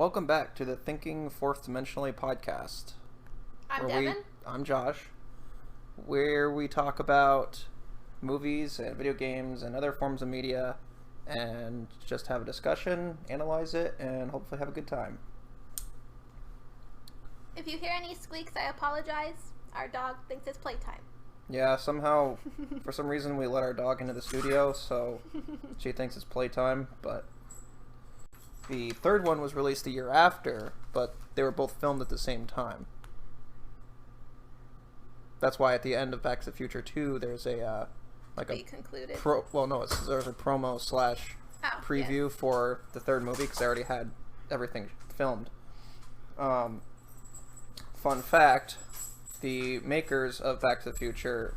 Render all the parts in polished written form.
Welcome back to the Thinking Fourth Dimensionally podcast. I'm Devin. I'm Josh, where we talk about movies and video games and other forms of media and just have a discussion, analyze it, and hopefully have a good time. If you hear any squeaks, I apologize. Our dog thinks it's playtime. Yeah, somehow, for some reason, we let our dog into the studio, so she thinks it's playtime, but the third one was released the year after, but they were both filmed at the same time. That's why at the end of Back to the Future 2, there's a concluded. There's a promo slash preview for the third movie because they already had everything filmed. Fun fact: the makers of Back to the Future,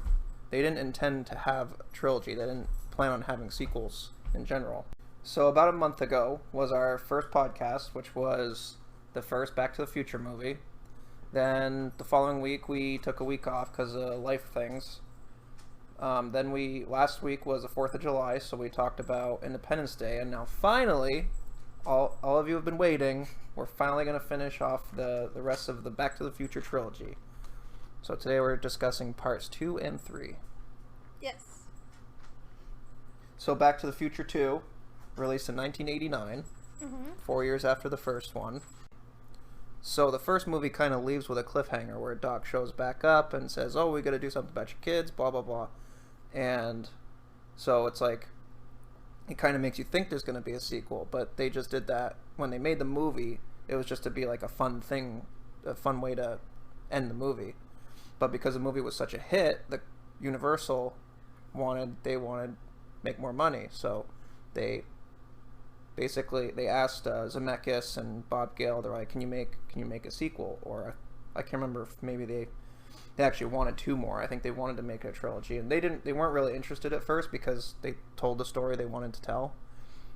they didn't intend to have a trilogy. They didn't plan on having sequels in general. So about a month ago was our first podcast, which was the first Back to the Future movie. Then the following week we took a week off because of life things. Last week was the 4th of July, so we talked about Independence Day, and now finally, all of you have been waiting, we're finally going to finish off the rest of the Back to the Future trilogy. So today we're discussing parts 2 and 3. Yes. So Back to the Future 2, released in 1989, 4 years after the first one. So the first movie kind of leaves with a cliffhanger where Doc shows back up and says, oh, we got to do something about your kids, blah, blah, blah. And so it's like, it kind of makes you think there's going to be a sequel, but they just did that. When they made the movie, it was just to be like a fun thing, a fun way to end the movie. But because the movie was such a hit, the Universal wanted make more money. So they asked Zemeckis and Bob Gale, they're like, can you make a sequel? Or I can't remember if maybe they actually wanted 2 more. I think they wanted to make a trilogy, and they weren't really interested at first because they told the story they wanted to tell.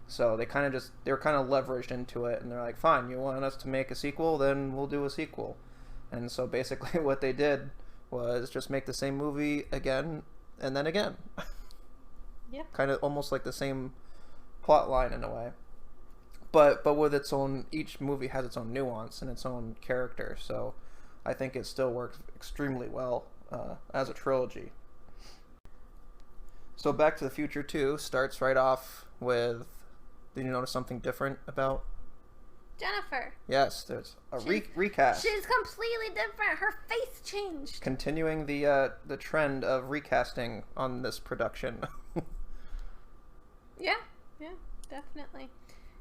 So they were kind of leveraged into it, and they're like, fine, you want us to make a sequel, then we'll do a sequel. And so basically what they did was just make the same movie again and then again. Yeah. Kind of almost like the same plot line in a way. But with its own, each movie has its own nuance and its own character, so I think it still works extremely well as a trilogy. So Back to the Future 2 starts right off with, did you notice something different about Jennifer? Yes, there's a recast. She's completely different. Her face changed. Continuing the trend of recasting on this production. Yeah, definitely.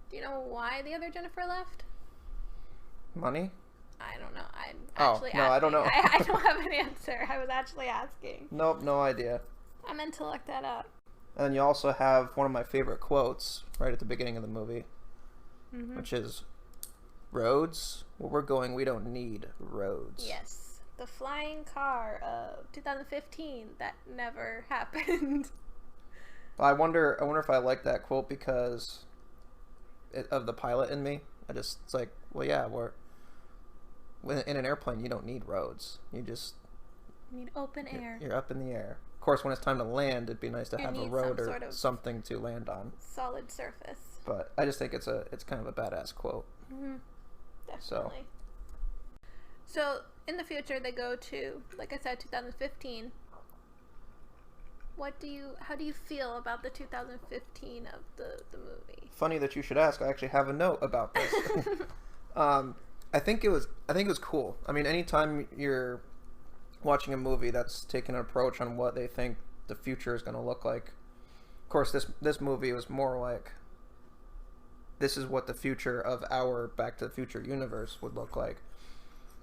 Do you know why the other Jennifer left? Money? I don't know. I'm actually asking. I don't know. I don't have an answer. I was actually asking. Nope, no idea. I meant to look that up. And you also have one of my favorite quotes right at the beginning of the movie, which is, roads? Where we're going, we don't need roads. Yes. The flying car of 2015 that never happened. I wonder if I like that quote because of the pilot in me. It's like, well, yeah, in an airplane, you don't need roads. You need open air. You're up in the air. Of course, when it's time to land, it'd be nice to have a road or something to land on. Solid surface. But I just think it's kind of a badass quote. Definitely. So in the future, they go to, like I said, 2015. How do you feel about the 2015 of the movie? Funny that you should ask. I actually have a note about this. I think it was cool. I mean, anytime you're watching a movie that's taking an approach on what they think the future is going to look like. Of course, this movie was more like, this is what the future of our Back to the Future universe would look like.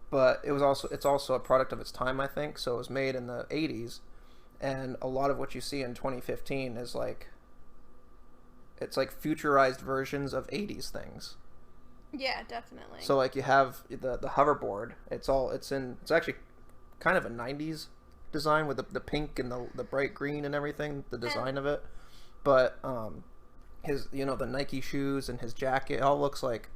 But it's also a product of its time, I think. So it was made in the 80s. And a lot of what you see in 2015 is like, it's like futurized versions of 80s things. Yeah, definitely. So like you have the hoverboard. It's actually kind of a 90s design with the pink and the bright green and everything, the design of it. But his, the Nike shoes and his jacket, it all looks like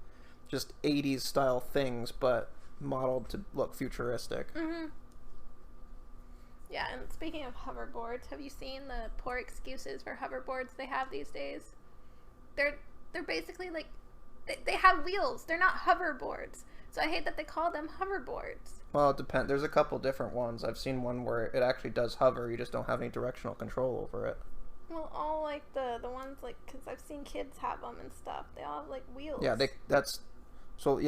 just 80s style things, but modeled to look futuristic. Yeah, and speaking of hoverboards, have you seen the poor excuses for hoverboards they have these days? They're basically like they have wheels. They're not hoverboards. So I hate that they call them hoverboards. Well, it depends. There's a couple different ones. I've seen one where it actually does hover. You just don't have any directional control over it. Well, all like the ones like, because I've seen kids have them and stuff. They all have like wheels. Yeah,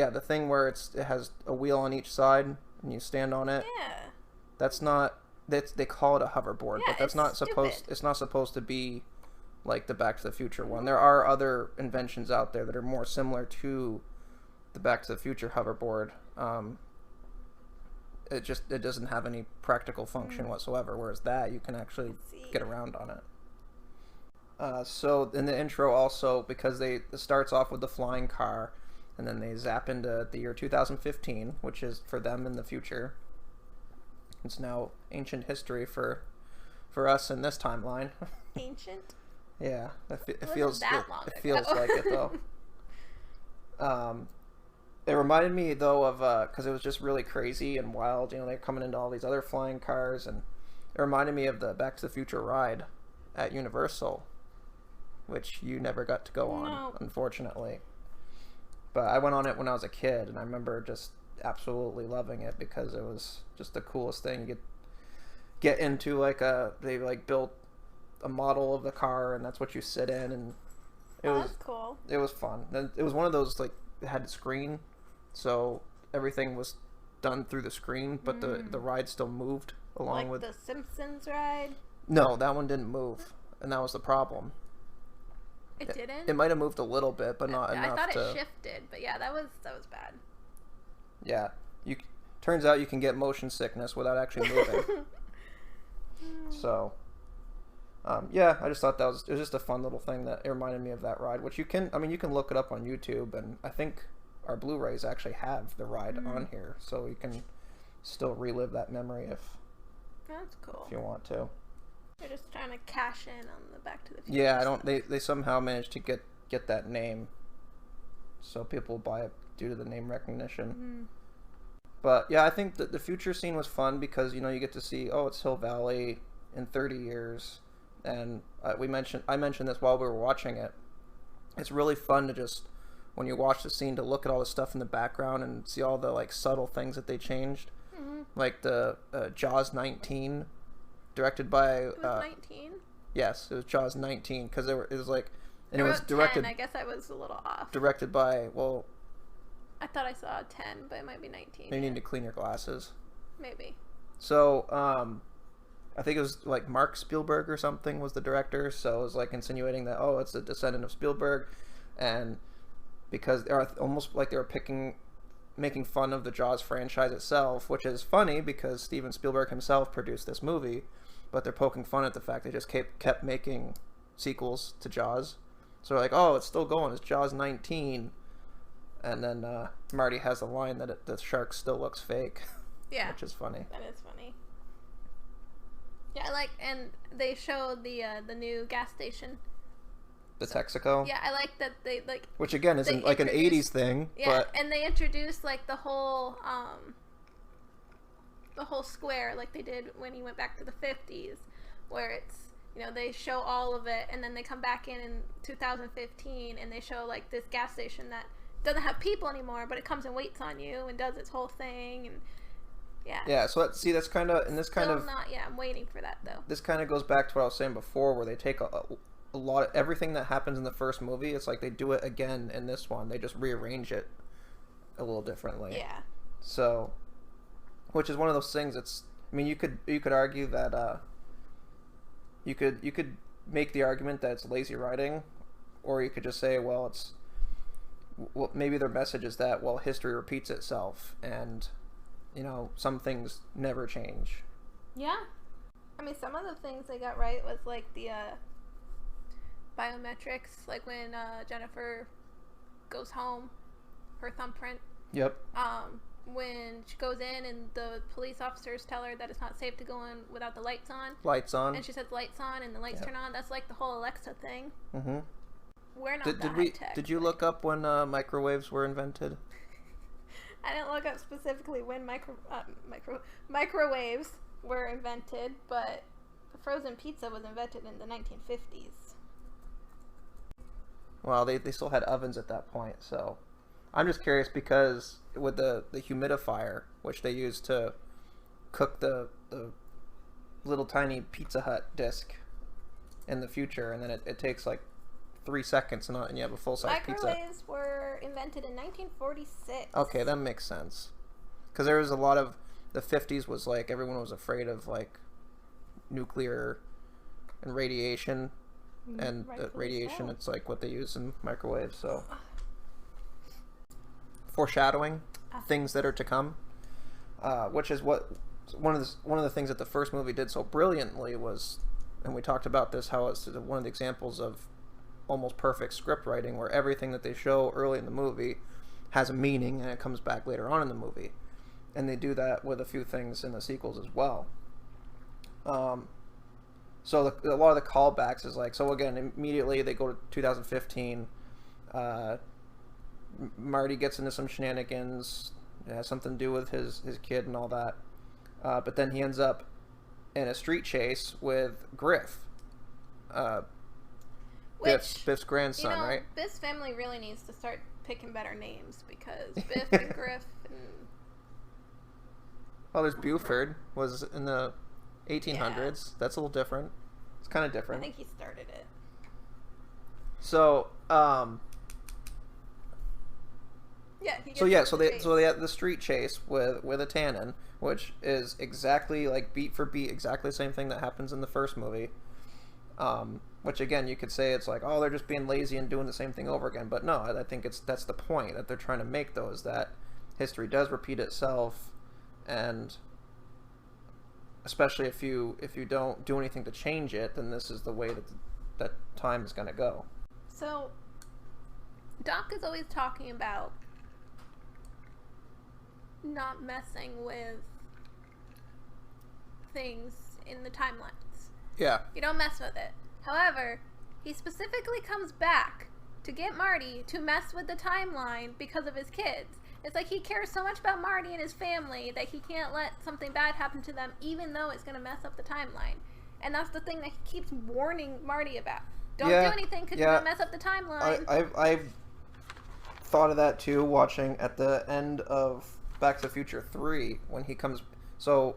the thing where it has a wheel on each side and you stand on it. Yeah. That's not. They call it a hoverboard, Yeah, but that's not supposed. stupid. It's not supposed to be like the Back to the Future one. There are other inventions out there that are more similar to the Back to the Future hoverboard. It doesn't have any practical function whatsoever. Whereas that you can actually get around on it. So in the intro also, because it starts off with the flying car, and then they zap into the year 2015, which is for them in the future. It's now ancient history for us in this timeline. Ancient? Yeah, it feels like it though. It reminded me though of because it was just really crazy and wild. You know, they're coming into all these other flying cars, and it reminded me of the Back to the Future ride at Universal, which you never got to go on, unfortunately. But I went on it when I was a kid, and I remember just absolutely loving it because it was just the coolest thing. You get into they built a model of the car, and that's what you sit in, and that's cool. It was fun. And it was one of those it had a screen, so everything was done through the screen, but the ride still moved along with the Simpsons ride. No, that one didn't move, and that was the problem. It didn't? It might have moved a little bit, but not enough. I thought it shifted, but yeah, that was bad. Yeah, turns out you can get motion sickness without actually moving. So, yeah, I just thought it was just a fun little thing that it reminded me of that ride, which you can look it up on YouTube, and I think our Blu-rays actually have the ride on here, so you can still relive that memory That's cool. if you want to. They're just trying to cash in on the Back to the Future. Yeah, they somehow managed to get that name, so people buy it due to the name recognition. But yeah, I think that the future scene was fun because you get to see, it's Hill Valley in 30 years, and I mentioned this while we were watching it. It's really fun to just, when you watch the scene, to look at all the stuff in the background and see all the like subtle things that they changed, like the Jaws 19, directed by. It was 19. Yes, it was Jaws 19 because it was like, and I it was wrote directed. 10. I guess I was a little off. Directed by I thought I saw 10, but it might be 19. You need to clean your glasses. Maybe. So, I think it was like Mark Spielberg or something was the director, so it was like insinuating that, it's a descendant of Spielberg, and because they're almost like they were making fun of the Jaws franchise itself, which is funny because Steven Spielberg himself produced this movie, but they're poking fun at the fact they just kept making sequels to Jaws. So they're like, it's still going, it's Jaws 19. And then Marty has a line that the shark still looks fake. Yeah. Which is funny. That is funny. Yeah, and they showed the new gas station. The Texaco? Yeah, I like that they which again isn't like an 80s thing. Yeah, but... and they introduced like the whole square like they did when he went back to the 50s, where it's, they show all of it, and then they come back in 2015 and they show like this gas station that doesn't have people anymore, but it comes and waits on you and does its whole thing, and yeah. So that's kind of, and this kind of not. Yeah, I'm waiting for that though. This kind of goes back to what I was saying before, where they take a lot of everything that happens in the first movie. It's like they do it again in this one. They just rearrange it a little differently. Yeah. So, which is one of those things. You could argue that you could make the argument that it's lazy writing, or you could just say, maybe their message is that history repeats itself, and some things never change. Yeah, some of the things they got right was like the biometrics, like when Jennifer goes home, her thumbprint. Yep. When she goes in and the police officers tell her that it's not safe to go in without the lights on. Lights on. And she says lights on, and the lights turn on. That's like the whole Alexa thing. Mm-hmm. We're not high tech. Did you look up when microwaves were invented? I didn't look up specifically when microwaves were invented, but the frozen pizza was invented in the 1950s. Well, they still had ovens at that point, so I'm just curious because with the humidifier, which they use to cook the little tiny Pizza Hut disc in the future, and then it takes like 3 seconds and you have a full-size pizza. Microwaves were invented in 1946. Okay, that makes sense. Because there was a lot of... The 50s was like, everyone was afraid of like nuclear and radiation. And radiation, it's like what they use in microwaves, so... Foreshadowing things that are to come. Which is what... One of the things that the first movie did so brilliantly was... And we talked about this, how it's one of the examples of almost perfect script writing, where everything that they show early in the movie has a meaning and it comes back later on in the movie. And they do that with a few things in the sequels as well. So a lot of the callbacks is like, so again, immediately they go to 2015. Marty gets into some shenanigans. It has something to do with his kid and all that. But then he ends up in a street chase with Griff. Biff's grandson, right? Biff's family really needs to start picking better names, because Biff and Griff and... Well, there's Buford, was in the 1800s. Yeah. That's a little different. It's kind of different. I think he started it. So, So they had the street chase with a Tannen, which is exactly like beat for beat, exactly the same thing that happens in the first movie. Which again, you could say it's like, oh, they're just being lazy and doing the same thing over again. But no, I think that's the point that they're trying to make, though, is that history does repeat itself, and especially if you don't do anything to change it, then this is the way that time is going to go. So, Doc is always talking about not messing with things in the timelines. Yeah. You don't mess with it. However, he specifically comes back to get Marty to mess with the timeline because of his kids. It's like he cares so much about Marty and his family that he can't let something bad happen to them, even though it's going to mess up the timeline. And that's the thing that he keeps warning Marty about. Don't do anything because you're going to mess up the timeline. I've thought of that too, watching at the end of Back to the Future 3, when he comes... So,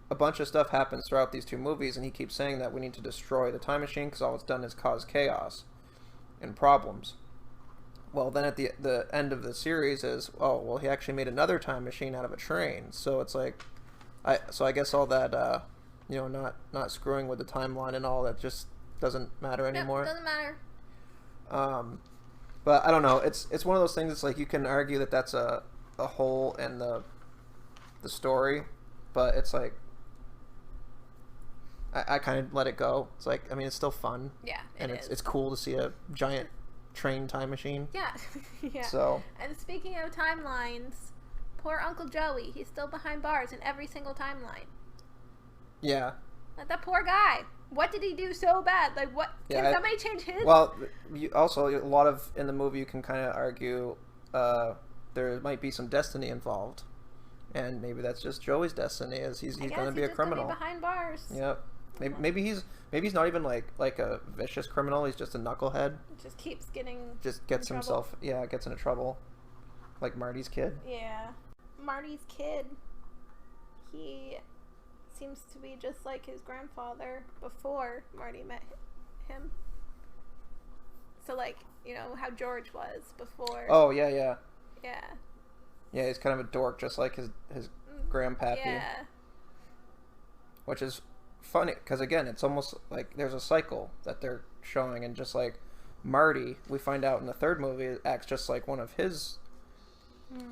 a bunch of stuff happens throughout these two movies, and he keeps saying that we need to destroy the time machine because all it's done is cause chaos and problems. Well, then at the end of the series is, oh, well, he actually made another time machine out of a train. So it's like... I guess all that, not screwing with the timeline and all that just doesn't matter anymore. No, doesn't matter. But I don't know. It's one of those things. It's like you can argue that that's a hole in the story, but it's like I kind of let it go. It's like, I mean, it's still fun. Yeah, it's cool to see a giant train time machine. Yeah, yeah. So. And speaking of timelines, poor Uncle Joey. He's still behind bars in every single timeline. Yeah. Like, that poor guy. What did he do so bad? Like, what? Yeah, can somebody change his? Well, also, a lot of, in the movie, you can kind of argue there might be some destiny involved. And maybe that's just Joey's destiny, is he's going to be a criminal. Gonna be behind bars. Yep. Maybe he's not even like a vicious criminal. He's just a knucklehead. Just keeps getting... Just gets himself... Yeah, gets into trouble. Like Marty's kid. Yeah. Marty's kid. He... seems to be just like his grandfather before Marty met him. So, like, you know, how George was before. Oh, yeah, yeah. Yeah. Yeah, he's kind of a dork, just like his grandpappy. Yeah. Which is funny, because, again, it's almost like there's a cycle that they're showing, and just like Marty, we find out in the third movie, acts just like one of his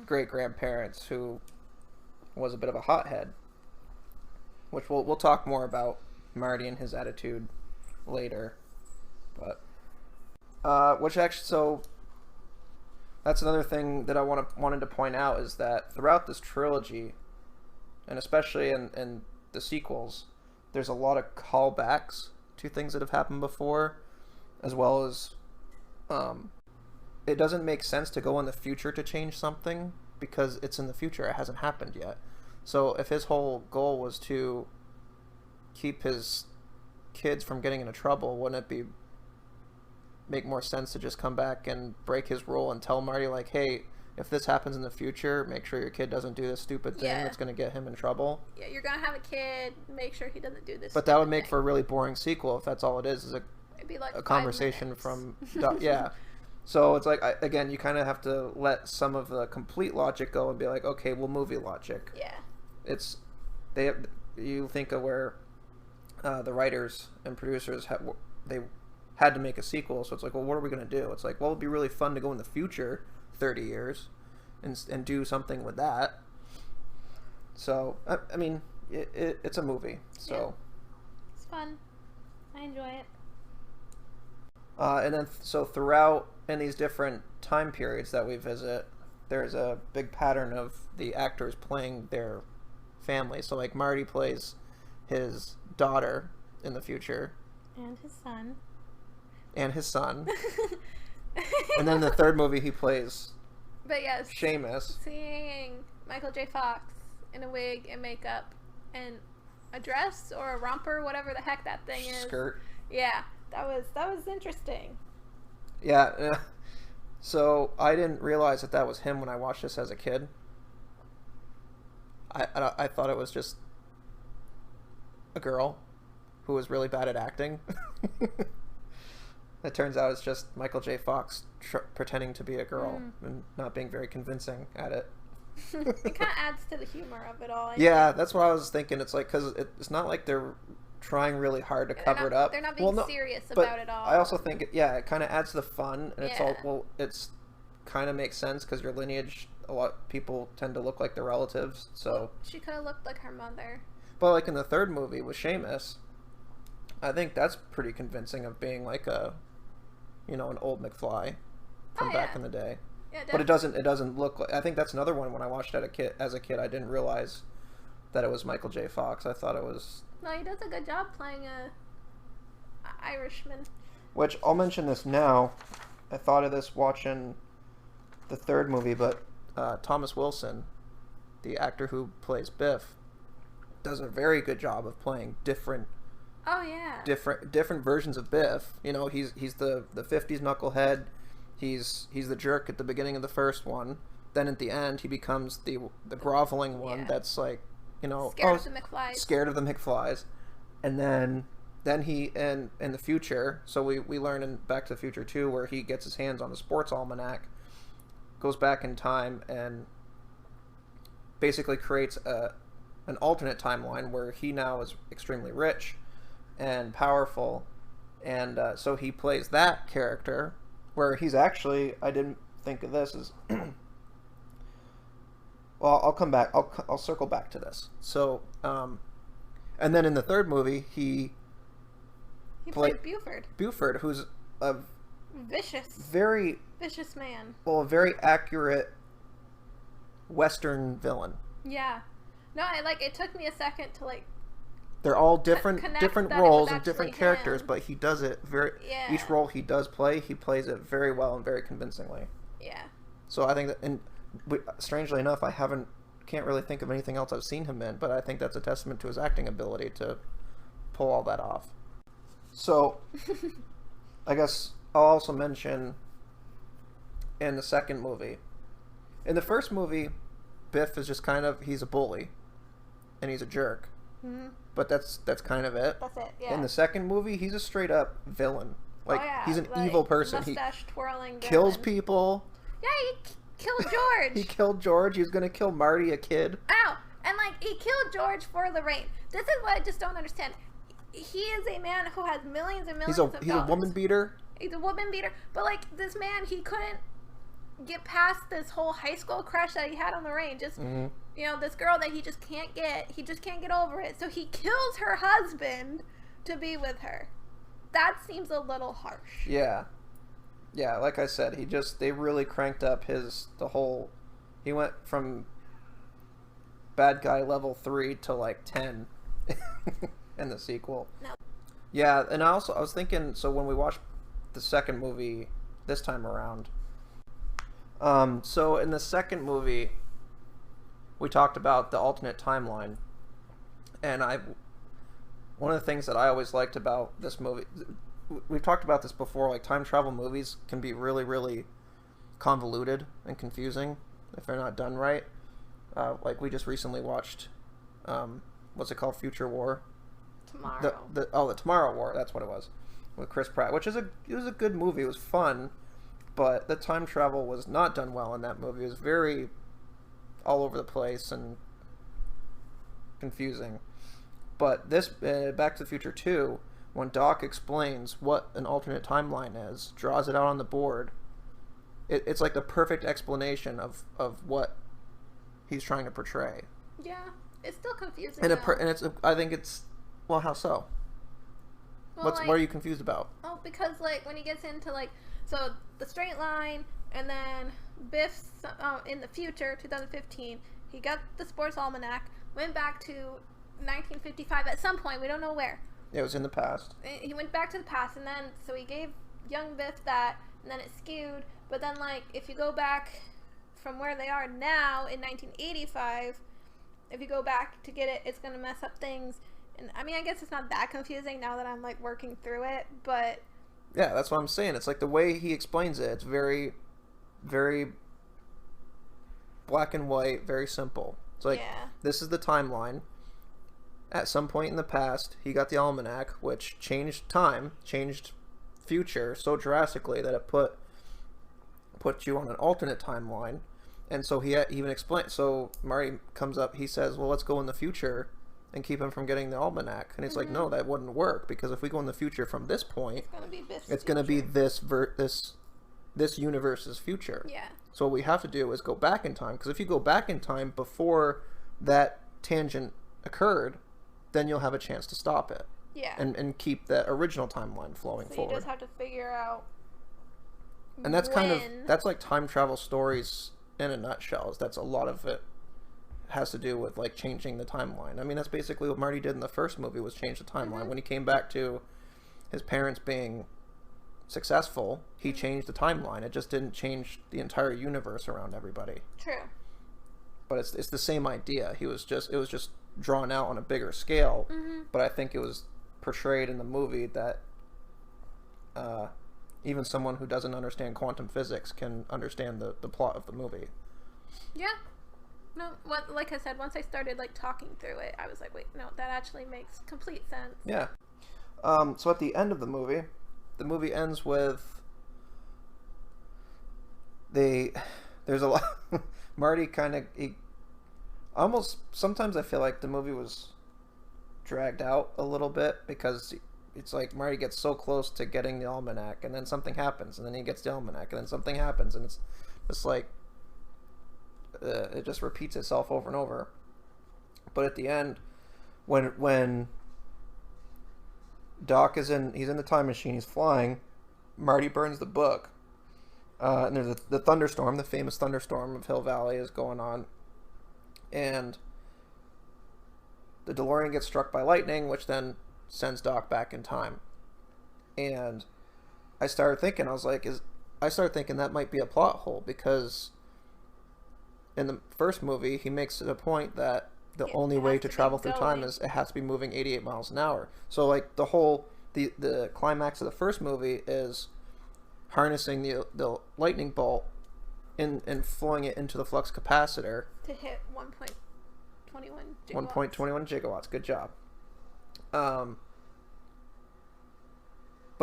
great-grandparents, who was a bit of a hothead. Which we'll talk more about Marty and his attitude later, but so that's another thing that I wanted to point out, is that throughout this trilogy, and especially in the sequels, there's a lot of callbacks to things that have happened before, as well as it doesn't make sense to go in the future to change something because it's in the future, it hasn't happened yet. So if his whole goal was to keep his kids from getting into trouble, wouldn't it be make more sense to just come back and break his rule and tell Marty, like, hey, if this happens in the future, make sure your kid doesn't do this stupid thing that's going to get him in trouble. Yeah, you're going to have a kid, make sure he doesn't do this But that would make for a really boring sequel if that's all it is it'd be like a conversation from... yeah. So it's like, again, you kind of have to let some of the complete logic go and be like, okay, well, movie logic. Yeah. It's... you think of where the writers and producers they had to make a sequel, so it's like, well, what are we going to do? It's like, well, it'd be really fun to go in the future 30 years and do something with that. So I mean, it's a movie, so it's fun. I enjoy it. And then so throughout in these different time periods that we visit, there's a big pattern of the actors playing their family. So like Marty plays his daughter in the future and his son and then the third movie he plays Seamus, seeing Michael J. Fox in a wig and makeup and a dress or a romper, whatever the heck that thing is. Skirt. Yeah, that was interesting. Yeah, so I didn't realize that was him when I watched this as a kid. I thought it was just a girl who was really bad at acting. It turns out it's just Michael J. Fox pretending to be a girl and not being very convincing at it. It kind of adds to the humor of it all. I think. That's what I was thinking. It's like, because it's not like they're trying really hard to cover it up. They're not being serious about it all. I also think, it kind of adds to the fun, and it's all, well, it's kind of makes sense because your lineage, a lot of people tend to look like their relatives, so... Well, she could have looked like her mother. But like in the third movie with Seamus, I think that's pretty convincing of being like a, an old McFly from back in the day. Yeah, but it doesn't look like... I think that's another one when I watched it as a kid, I didn't realize that it was Michael J. Fox. I thought it was... No, he does a good job playing a Irishman. Which, I'll mention this now. I thought of this watching the third movie, but Thomas Wilson, the actor who plays Biff, does a very good job of playing different versions of Biff. He's the 50s knucklehead. He's the jerk at the beginning of the first one. Then at the end, he becomes the groveling one that's like, scared of the McFlys. And then he in the future, so we learn in Back to the Future 2 where he gets his hands on the sports almanac, goes back in time and basically creates an alternate timeline where he now is extremely rich and powerful, and so he plays that character where he's actually, I didn't think of this as well, I'll come back, I'll circle back to this. So and then in the third movie he played Buford, who's a very vicious man. Well, a very accurate Western villain. Yeah. No, it took me a second to they're all different roles and different characters, but he does it each role he does play, he plays it very well and very convincingly. Yeah. So I think that, and strangely enough, can't really think of anything else I've seen him in, but I think that's a testament to his acting ability to pull all that off. So I guess I'll also mention in the second movie. In the first movie, Biff is just he's a bully and he's a jerk. Mm-hmm. But that's kind of it. That's it, yeah. In the second movie, he's a straight up villain. He's an evil person. Mustache twirling kills villain. People. Yeah, he killed George. He killed George. He was going to kill Marty, a kid. Ow! And he killed George for Lorraine. This is what I just don't understand. He is a man who has millions and millions of dollars. He's a woman beater. He's a woman beater. But this man, he couldn't get past this whole high school crush that he had on Lorraine. Just this girl that he just can't get. He just can't get over it. So he kills her husband to be with her. That seems a little harsh. Yeah. Yeah, like I said, they really cranked up he went from bad guy level 3 to 10 in the sequel. No. Yeah, and I was thinking, so when we watched the second movie this time around, so in the second movie, we talked about the alternate timeline, and one of the things that I always liked about this movie, we've talked about this before. Like time travel movies can be really, really convoluted and confusing if they're not done right. Like we just recently watched, what's it called? Future War. Tomorrow. The Tomorrow War. That's what it was, with Chris Pratt, which is it was a good movie. It was fun, but the time travel was not done well in that movie. It was very all over the place and confusing. But this Back to the Future 2, when Doc explains what an alternate timeline is, draws it out on the board, it's like the perfect explanation of what he's trying to portray. Yeah, it's still confusing. And I think it's, well, how so? Well, what are you confused about? Oh, because like when he gets into like, so the straight line, and then Biff's in the future, 2015, he got the sports almanac, went back to 1955 at some point, we don't know where. It was in the past. He went back to the past, and then so he gave young Biff that, and then it skewed. But then like if you go back from where they are now in 1985, if you go back to get it, it's gonna mess up things. And I mean, I guess it's not that confusing now that I'm like working through it, but yeah, that's what I'm saying. It's like the way he explains it. It's very, very black and white, very simple. It's like, This is the timeline. At some point in the past, he got the almanac, which changed time, changed future so drastically that it put you on an alternate timeline. And so he even explained. So Marty comes up, he says, well, let's go in the future and keep him from getting the almanac. And he's like, no, that wouldn't work, because if we go in the future from this point, it's going to be this universe's future. Yeah. So what we have to do is go back in time, because if you go back in time before that tangent occurred, then you'll have a chance to stop it. Yeah. And keep that original timeline flowing forward. You just have to figure out. And that's that's like time travel stories in a nutshell. That's a lot of it has to do with like changing the timeline. I mean, that's basically what Marty did in the first movie, was change the timeline. When he came back to his parents being successful, he changed the timeline. It just didn't change the entire universe around everybody. True. But it's the same idea. It was just drawn out on a bigger scale. But I think it was portrayed in the movie that even someone who doesn't understand quantum physics can understand the plot of the movie. Yeah. No, like I said, once I started like talking through it, I was like, wait, no, that actually makes complete sense. Yeah. So at the end of the movie ends with there's a lot Marty almost, sometimes I feel like the movie was dragged out a little bit, because it's like Marty gets so close to getting the almanac, and then something happens, and then he gets the almanac, and then something happens, and it's just like it just repeats itself over and over. But at the end, when Doc he's in the time machine, he's flying, Marty burns the book, and there's the thunderstorm, the famous thunderstorm of Hill Valley is going on, and the DeLorean gets struck by lightning, which then sends Doc back in time. And I started thinking that might be a plot hole, because in the first movie he makes it a point that the only way to travel through time is it has to be moving 88 miles an hour. So like the climax of the first movie is harnessing the lightning bolt and flowing it into the flux capacitor to hit 1.21 gigawatts. 1.21 gigawatts. Good job. But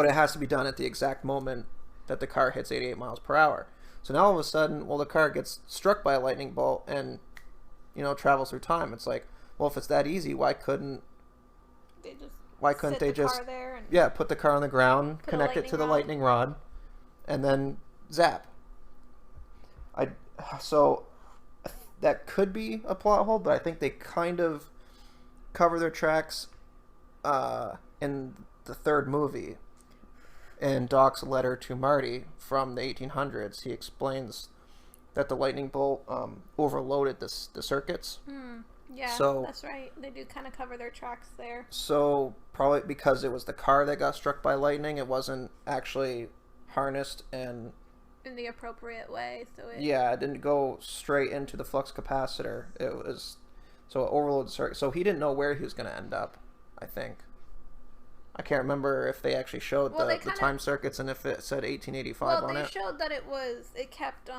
it has to be done at the exact moment that the car hits 88 miles per hour. So now all of a sudden, the car gets struck by a lightning bolt and, travels through time. It's like, well, if it's that easy, why couldn't they just put the car on the ground, connect it to the lightning rod, and then zap? So that could be a plot hole, but I think they kind of cover their tracks in the third movie. In Doc's letter to Marty from the 1800s, he explains that the lightning bolt overloaded the circuits. Yeah, so that's right. They do kind of cover their tracks there. So probably because it was the car that got struck by lightning, it wasn't actually harnessed and in the appropriate way. So it didn't go straight into the flux capacitor. It overloaded the circuit. So he didn't know where he was going to end up, I think. I can't remember if they actually showed Well, the time circuits and if it said 1885 well, on it. they showed that it kept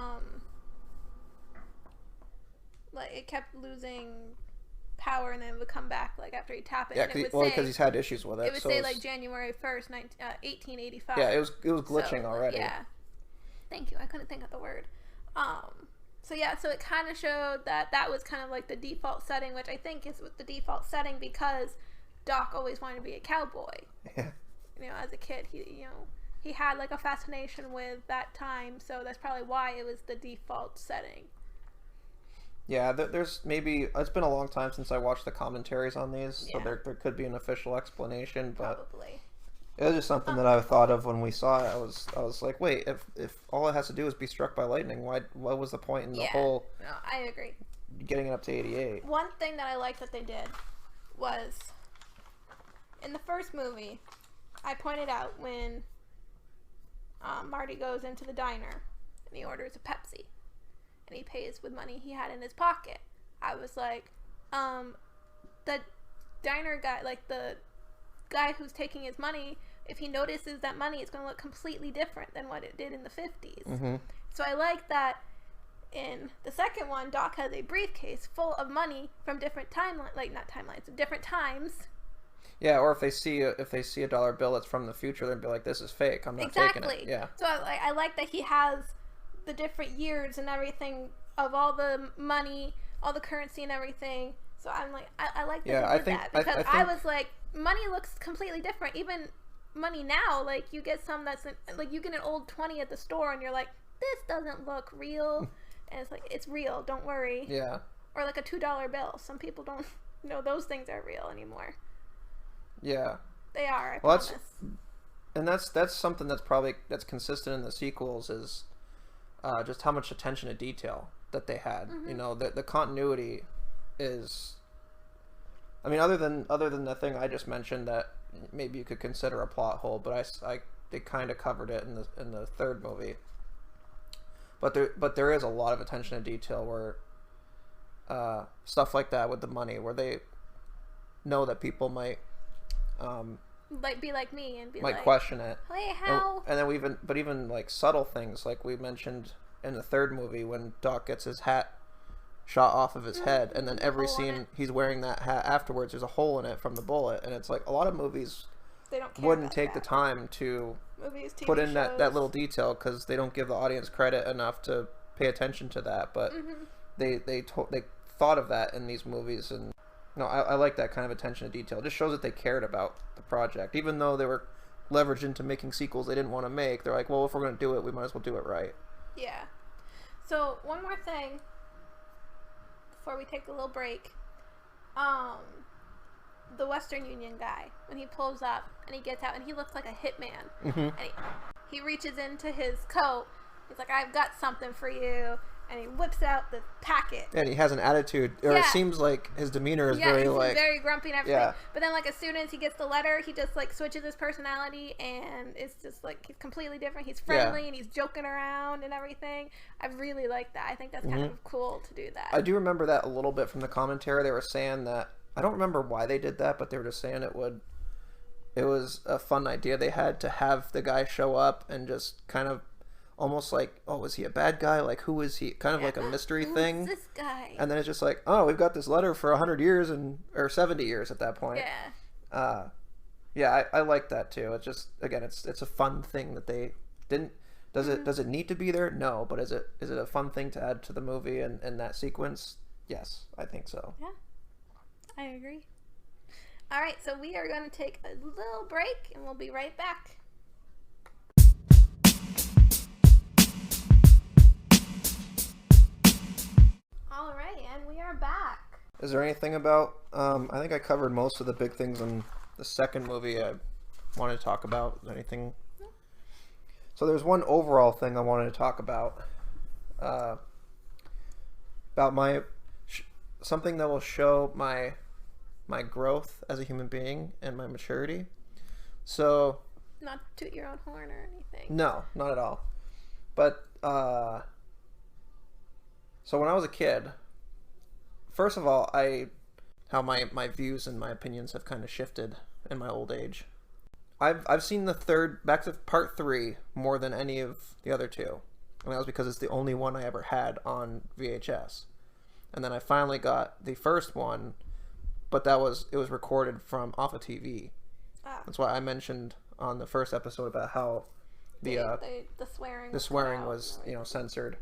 like it kept losing power, and then it would come back like after he tapped it. Yeah, and it would because he's had issues with it. It would say like January 1st, 1885. Yeah, it was glitching already. Yeah. Thank you. I couldn't think of the word. So it kind of showed that was kind of like the default setting, which I think is the default setting because Doc always wanted to be a cowboy. Yeah. You know, as a kid, he had like a fascination with that time, so that's probably why it was the default setting. Yeah, there's maybe it's been a long time since I watched the commentaries on these, so there could be an official explanation, but probably. It was just something that I thought of when we saw it. I was like, wait, if all it has to do is be struck by lightning, what was the point in the whole? No, I agree. Getting it up to 88. One thing that I liked that they did was in the first movie, I pointed out when Marty goes into the diner and he orders a Pepsi and he pays with money he had in his pocket. I was like, the diner guy, like the guy who's taking his money, if he notices that money, it's going to look completely different than what it did in the 50s. Mm-hmm. So I like that in the second one, Doc has a briefcase full of money from different different times. Yeah, or if they see a dollar bill that's from the future, they'd be like, "This is fake. I'm not taking it." Yeah. So I like that he has the different years and everything of all the money, all the currency and everything. So I'm like, I like that he did that because I was like, money looks completely different. Even money now, like you get some that's like you get an old 20 at the store and you're like, this doesn't look real, and it's like it's real. Don't worry. Yeah. Or like a $2 bill. Some people don't know those things are real anymore. Yeah. They are. I promise. That's something that's consistent in the sequels is just how much attention to detail that they had. Mm-hmm. You know, the continuity is. I mean, other than the thing I just mentioned that maybe you could consider a plot hole, but they kind of covered it in the third movie. But there is a lot of attention to detail where stuff like that with the money, where they know that people might be like me and might question it. Hey, how? And then even like subtle things like we mentioned in the third movie when Doc gets his hat shot off of his head, and then every scene he's wearing that hat afterwards, there's a hole in it from the bullet, and it's like a lot of movies wouldn't take the time to put in that little detail because they don't give the audience credit enough to pay attention to that, but they thought of that in these movies, and I like that kind of attention to detail. It just shows that they cared about the project, even though they were leveraged into making sequels they didn't want to make. They're like, well, if we're going to do it, we might as well do it right. Yeah. So one more thing before we take a little break. The Western Union guy, when he pulls up and he gets out and he looks like a hitman, and he reaches into his coat, he's like, I've got something for you, and he whips out the packet. And he has an attitude, or it seems like his demeanor is very grumpy and everything. But then like as soon as he gets the letter, he just like switches his personality, and it's just like he's completely different. He's friendly and he's joking around and everything. I really like that. I think that's kind of cool to do that. I do remember that a little bit from the commentary. They were saying that, I don't remember why they did that, but they were just saying it was a fun idea they had to have the guy show up and just kind of almost like, oh, is he a bad guy? Like, who is he? Kind of like a mystery thing. Who's this guy? And then it's just like, oh, we've got this letter for 100 years or 70 years at that point. Yeah. I like that too. It's just, again, it's a fun thing that they didn't. Does it need to be there? No, but is it a fun thing to add to the movie and that sequence? Yes, I think so. Yeah, I agree. All right, so we are going to take a little break, and we'll be right back. All right, and we are back. Is there anything about, I think I covered most of the big things in the second movie I wanted to talk about. Is there anything? No. So there's one overall thing I wanted to talk about my, something that will show my growth as a human being and my maturity. So, not toot your own horn or anything. No, not at all. But so when I was a kid, first of all, how my views and my opinions have kind of shifted in my old age. I've seen the third, back to part 3, more than any of the other two, and that was because it's the only one I ever had on VHS. And then I finally got the first one, but it was recorded from off a TV. Ah. That's why I mentioned on the first episode about how the swearing was censored.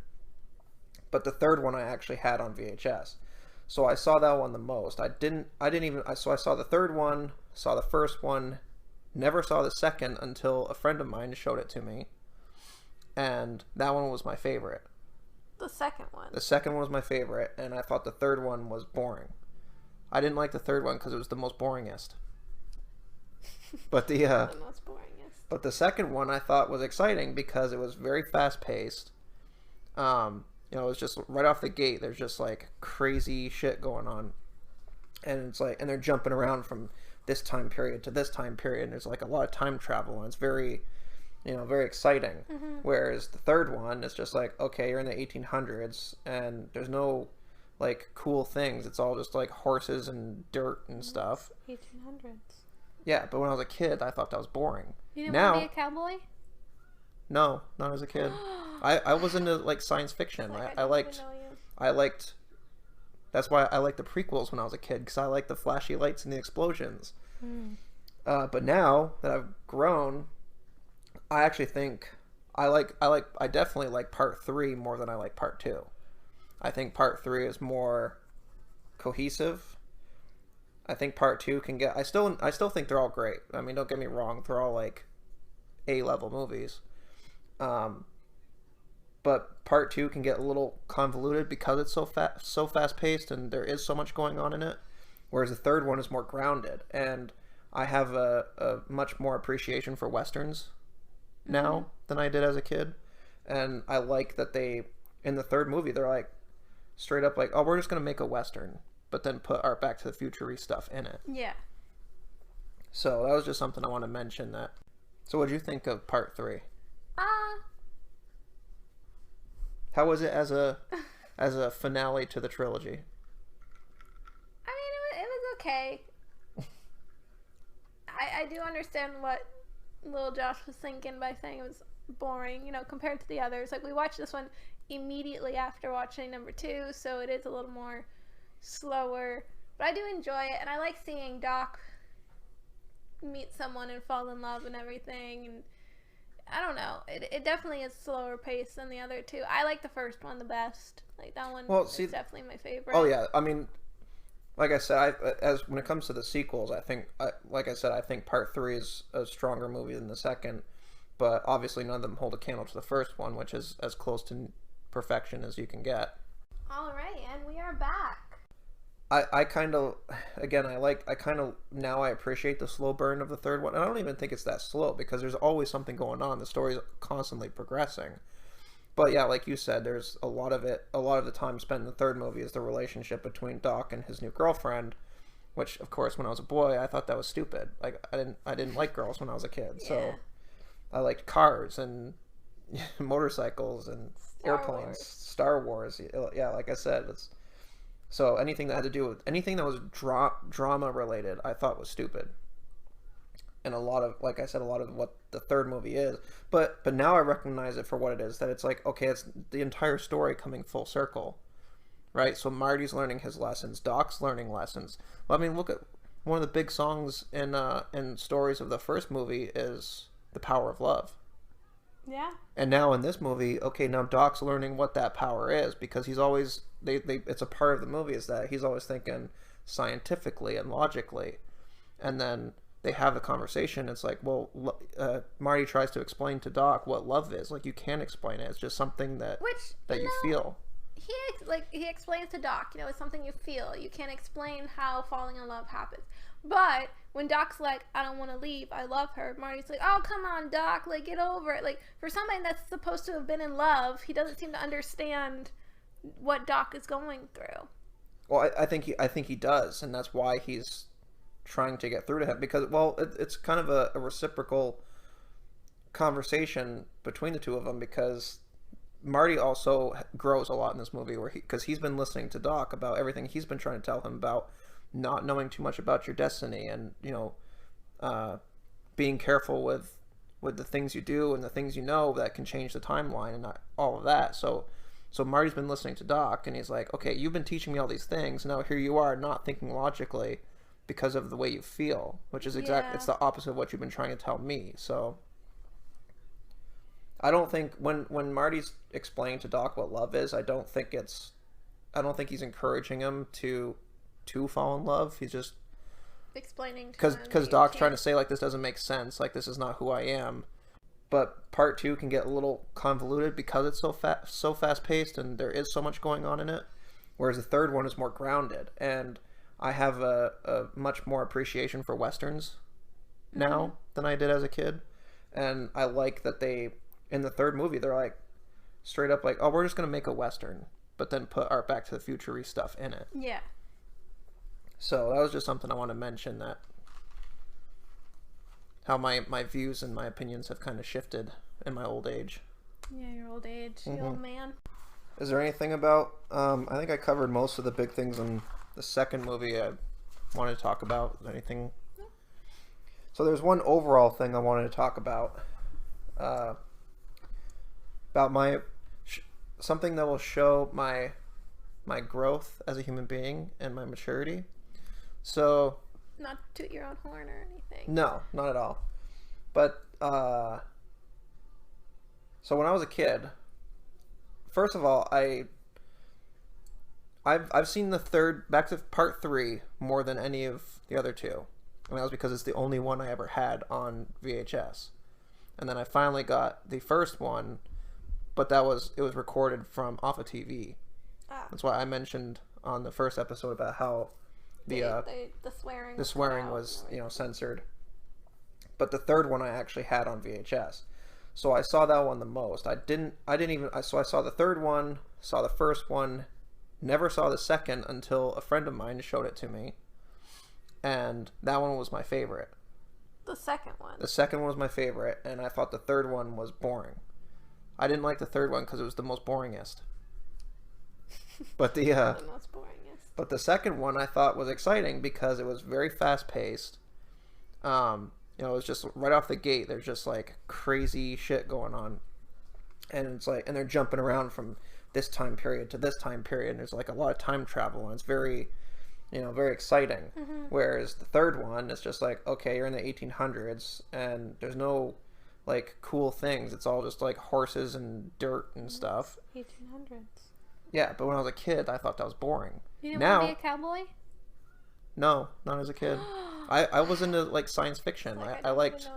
But the third one I actually had on VHS, so I saw that one the most. I saw the third one, saw the first one, never saw the second until a friend of mine showed it to me, and that one was my favorite. The second one. The second one was my favorite, and I thought the third one was boring. I didn't like the third one because it was the most boringest. But the most boringest. But the second one I thought was exciting because it was very fast paced. It was just right off the gate. There's just like crazy shit going on, and it's like, and they're jumping around from this time period to this time period, and there's like a lot of time travel, and it's very very exciting. Mm-hmm. Whereas the third one is just like, okay, you're in the 1800s, and there's no like cool things. It's all just like horses and dirt and stuff. 1800s. Yeah, but when I was a kid, I thought that was boring. You didn't want to be a cowboy? No, not as a kid. I was into like science fiction. I liked. That's why I liked the prequels when I was a kid, because I liked the flashy lights and the explosions. Mm. But now that I've grown, I actually think I definitely like part 3 more than I like part 2. I think part 3 is more cohesive. I think part 2 can get. I still think they're all great. I mean, don't get me wrong; they're all like A-level movies. But part 2 can get a little convoluted because it's so fast paced, and there is so much going on in it. Whereas the third one is more grounded, and I have a much more appreciation for westerns now than I did as a kid. And I like that they, in the third movie, they're like straight up like, oh, we're just gonna make a western, but then put our Back to the Future-y stuff in it. Yeah. So that was just something I want to mention. That. So what did you think of part 3? How was it as a finale to the trilogy? I mean, it was okay. I do understand what little Josh was thinking by saying it was boring, compared to the others. Like, we watched this one immediately after watching number 2, so it is a little more slower. But I do enjoy it, and I like seeing Doc meet someone and fall in love and everything, and I don't know. It definitely is slower paced than the other two. I like the first one the best. Like, that one is definitely my favorite. Oh yeah, I mean, like I said, when it comes to the sequels, I think part 3 is a stronger movie than the second. But obviously, none of them hold a candle to the first one, which is as close to perfection as you can get. All right, and we are back. I kind of now I appreciate the slow burn of the third one. And I don't even think it's that slow, because there's always something going on. The story's constantly progressing. But yeah, like you said, there's a lot of the time spent in the third movie is the relationship between Doc and his new girlfriend, which of course when I was a boy I thought that was stupid. Like, I didn't like girls when I was a kid. Yeah. So I liked cars and motorcycles and airplanes, Star Wars. Yeah, like I said, so anything that had to do with anything that was drama related, I thought was stupid. And a lot of what the third movie is. But now I recognize it for what it is. That it's like, okay, it's the entire story coming full circle, right? So Marty's learning his lessons. Doc's learning lessons. Well, I mean, look at one of the big songs in stories of the first movie is "The Power of Love." Yeah. And now in this movie, okay, now Doc's learning what that power is, because he's always it's a part of the movie is that he's always thinking scientifically and logically, and then they have the conversation. It's like, well, Marty tries to explain to Doc what love is. Like, you can't explain it. It's just something that you feel. He explains to Doc, it's something you feel. You can't explain how falling in love happens. But when Doc's like, I don't want to leave, I love her, Marty's like, oh, come on, Doc, like, get over it. Like, for somebody that's supposed to have been in love, he doesn't seem to understand what Doc is going through. Well, I think he does, and that's why he's trying to get through to him, because, well, it's kind of a reciprocal conversation between the two of them, because Marty also grows a lot in this movie, because he's been listening to Doc about everything he's been trying to tell him about not knowing too much about your destiny, and being being careful with the things you do and the things you know that can change the timeline and not all of that. So Marty's been listening to Doc, and he's like, okay, you've been teaching me all these things. Now here you are not thinking logically because of the way you feel, which is it's the opposite of what you've been trying to tell me. So I don't think when Marty's explaining to Doc what love is, I don't think he's encouraging him to fall in love. He's just explaining because Doc's trying to say, like, this doesn't make sense, like, this is not who I am. But part 2 can get a little convoluted because it's so fast paced and there is so much going on in it, whereas the third one is more grounded. And I have a much more appreciation for westerns now than I did as a kid, and I like that they, in the third movie, they're like straight up like, oh, we're just gonna make a western, but then put our Back to the Future-y stuff in it. Yeah. So that was just something I want to mention, that how my views and my opinions have kind of shifted in my old age. Yeah, your old age, you old man. Is there anything about, I think I covered most of the big things in the second movie I wanted to talk about. Is there anything? So there's one overall thing I wanted to talk about my, something that will show my growth as a human being and my maturity. So, not toot your own horn or anything. No, not at all. But so when I was a kid, first of all, I've seen the third, back to part 3, more than any of the other two, and that was because it's the only one I ever had on VHS. And then I finally got the first one, but it was recorded from off a TV. That's why I mentioned on the first episode about how the swearing was, censored. But the third one I actually had on VHS, so I saw that one the most. I saw the third one, saw the first one, never saw the second until a friend of mine showed it to me, and that one was my favorite. The second one. The second one was my favorite, and I thought the third one was boring. I didn't like the third one because it was the most boringest. But the most boringest. But the second one I thought was exciting because it was very fast paced. It was just right off the gate. There's just like crazy shit going on, and it's like, and they're jumping around from this time period to this time period, and there's like a lot of time travel, and it's very, very exciting. Whereas the third one is just like, okay, you're in the 1800s, and there's no like cool things. It's all just like horses and dirt and stuff. 1800s. Yeah, but when I was a kid, I thought that was boring. You didn't want to be a cowboy? No, not as a kid. I was into like science fiction. I liked.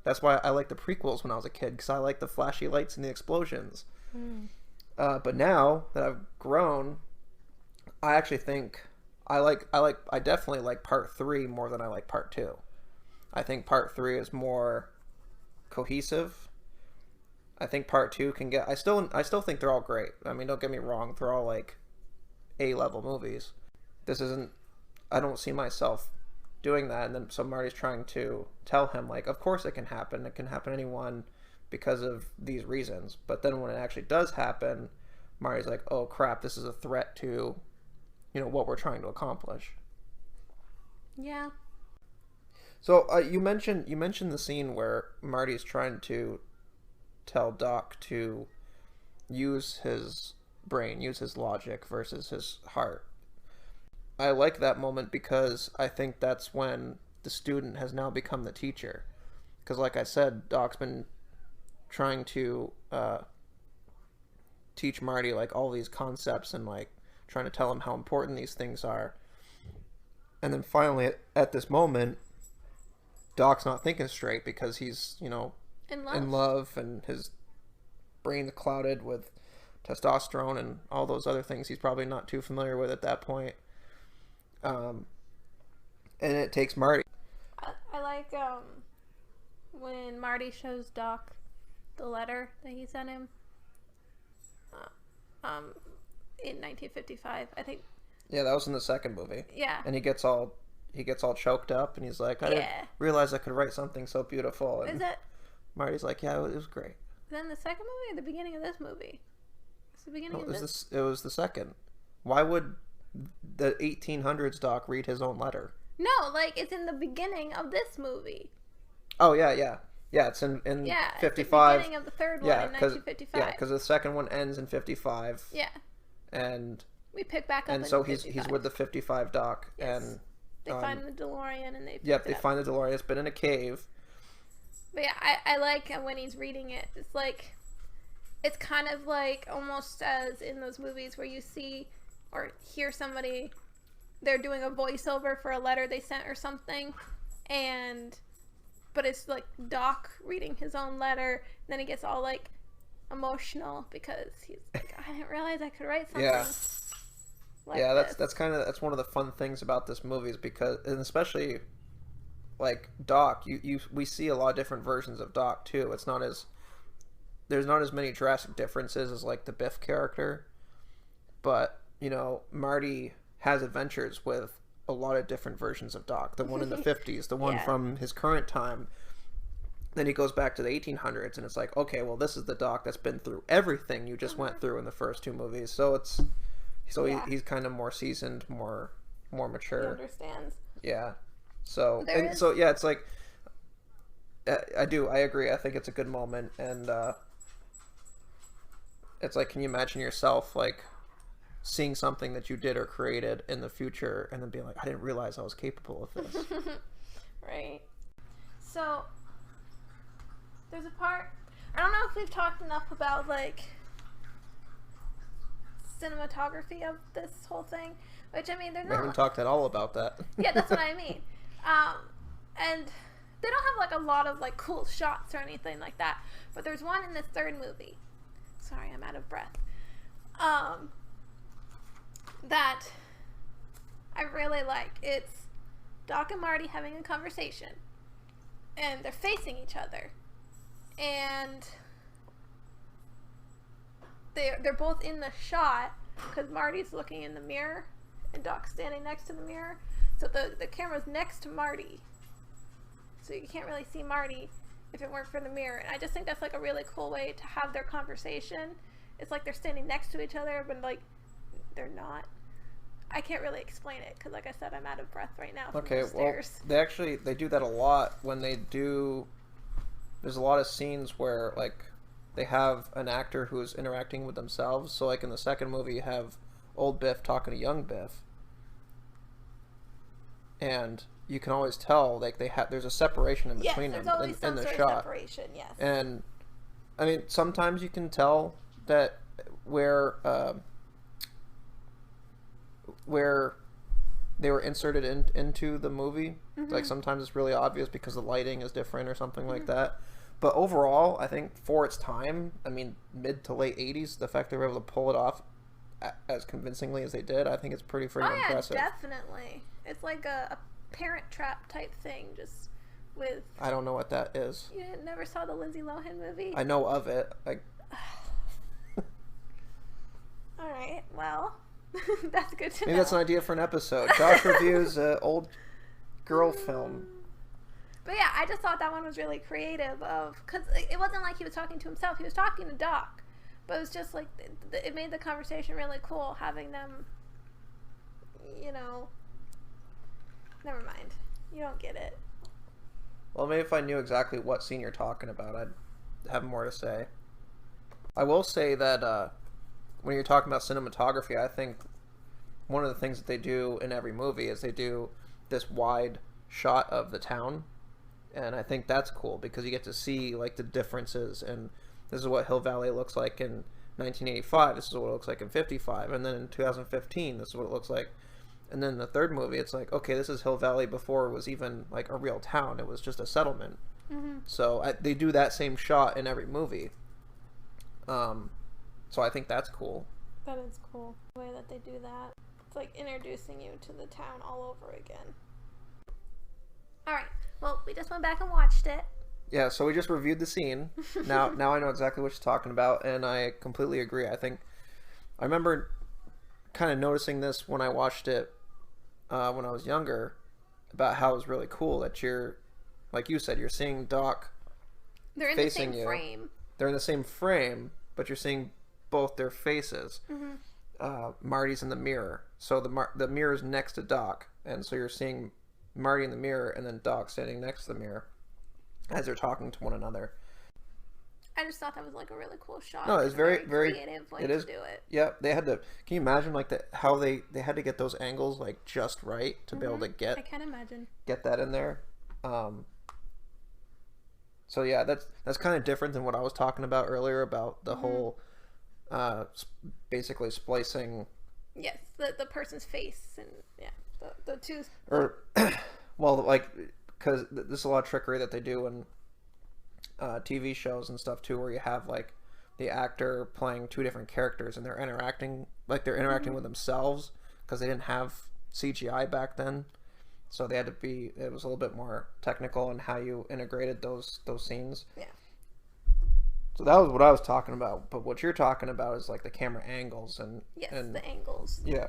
That's why I liked the prequels when I was a kid, because I liked the flashy lights and the explosions. But now that I've grown, I actually think I definitely like part 3 more than I like part 2. I think part 3 is more cohesive. I think part 2 can get. I still think they're all great. I mean, don't get me wrong; they're all like A-level movies. This isn't. I don't see myself doing that. And then so Marty's trying to tell him, like, of course it can happen. It can happen to anyone because of these reasons. But then when it actually does happen, Marty's like, oh crap, this is a threat to, what we're trying to accomplish. Yeah. So you mentioned the scene where Marty's trying to tell Doc to use his brain, use his logic versus his heart. I like that moment because I think that's when the student has now become the teacher. Because like I said, Doc's been trying to teach Marty like all these concepts and like trying to tell him how important these things are. And then finally at this moment, Doc's not thinking straight because he's, in love, and his brain's clouded with testosterone and all those other things he's probably not too familiar with at that point. And it takes Marty. I like when Marty shows Doc the letter that he sent him in 1955, I think. Yeah, that was in the second movie. Yeah. And he gets all choked up, and he's like, I didn't realize I could write something so beautiful. And is it? Marty's like, yeah, it was great. Then the second movie or the beginning of this movie? It's the beginning of this. It was the second. Why would the 1800s Doc read his own letter? No, like it's in the beginning of this movie. Oh yeah. It's in Yeah, 55. it's the beginning of the third one in 1955. Yeah, because the second one ends in 55. Yeah. And we pick back up. And so he's with the 55 Doc, yes. and they find the DeLorean and they. Yep, they find the DeLorean. It's been in a cave. But yeah, I like when he's reading it. It's like, it's kind of like almost as in those movies where you see or hear somebody, they're doing a voiceover for a letter they sent or something, but it's like Doc reading his own letter, and then he gets all like emotional because he's like, I didn't realize I could write something. Yeah. Like yeah, that's one of the fun things about this movie is because, and especially like Doc, we see a lot of different versions of Doc too. There's not as many drastic differences as like the Biff character, but you know, Marty has adventures with a lot of different versions of Doc. The one in the 50s, the one from his current time. Then he goes back to the 1800s, and it's like, okay, well, this is the Doc that's been through everything you just went through in the first two movies. So he's kind of more seasoned, more mature. He understands. Yeah. So it's like I agree. I think it's a good moment, and it's like, can you imagine yourself like seeing something that you did or created in the future, and then being like, I didn't realize I was capable of this. Right. So there's a part, I don't know if we've talked enough about like cinematography of this whole thing, which I mean, we haven't talked at all about that. Yeah, that's what I mean. And they don't have like a lot of like cool shots or anything like that, but there's one in this third movie. Sorry, I'm out of breath. That I really like. It's Doc and Marty having a conversation, and they're facing each other, and they're both in the shot because Marty's looking in the mirror and Doc's standing next to the mirror, so the camera's next to Marty, so you can't really see Marty if it weren't for the mirror. And I just think that's like a really cool way to have their conversation. It's like they're standing next to each other, but like they're not. I can't really explain it because, like I said, I'm out of breath right now. Okay, well, they do that a lot when they do. There's a lot of scenes where like they have an actor who's interacting with themselves. So like in the second movie, you have old Biff talking to young Biff, and you can always tell like there's a separation in between them in the shot. Separation, yes. And I mean, sometimes you can tell that where they were inserted into the movie. Mm-hmm. Like sometimes it's really obvious because the lighting is different or something like that. But overall, I think for its time, I mean, mid to late 80s, the fact they were able to pull it off as convincingly as they did, I think it's pretty impressive. Yeah, definitely. It's like a Parent Trap type thing, just with... I don't know what that is. You never saw the Lindsay Lohan movie? I know of it. Alright, well... that's good to know. Maybe that's an idea for an episode. Josh reviews an old girl film. But yeah, I just thought that one was really creative because it wasn't like he was talking to himself. He was talking to Doc. But it was just like, it made the conversation really cool having them, you know, never mind. You don't get it. Well, maybe if I knew exactly what scene you're talking about, I'd have more to say. I will say that when you're talking about cinematography, I think one of the things that they do in every movie is they do this wide shot of the town, and I think that's cool because you get to see like the differences, and this is what Hill Valley looks like in 1985, this is what it looks like in 55, and then in 2015 this is what it looks like. And then the third movie, it's like, okay, this is Hill Valley before it was even like a real town, it was just a settlement. Mm-hmm. So they do that same shot in every movie. So I think that's cool. That is cool. The way that they do that. It's like introducing you to the town all over again. Alright, well, we just went back and watched it. Yeah, so we just reviewed the scene. Now I know exactly what you're talking about, and I completely agree. I remember kind of noticing this when I watched it when I was younger, about how it was really cool that you're, like you said, you're seeing Doc facing you. They're in the same frame, but you're seeing both their faces. Mm-hmm. Marty's in the mirror, so the mirror's next to Doc, and so you're seeing Marty in the mirror and then Doc standing next to the mirror as they're talking to one another. I just thought that was like a really cool shot. No, it's very creative way it is, to do it. Yeah, they had to. Can you imagine like how they had to get those angles like just right to be able to I can imagine. get that in there. So yeah, that's kind of different than what I was talking about earlier about the whole basically splicing. Yes, the person's face and the two. Or well, like because there's a lot of trickery that they do in TV shows and stuff too, where you have like the actor playing two different characters and they're interacting with themselves because they didn't have CGI back then, so they had to be. It was a little bit more technical in how you integrated those scenes. Yeah. So that was what I was talking about, but what you're talking about is like the camera angles and the angles. Yeah.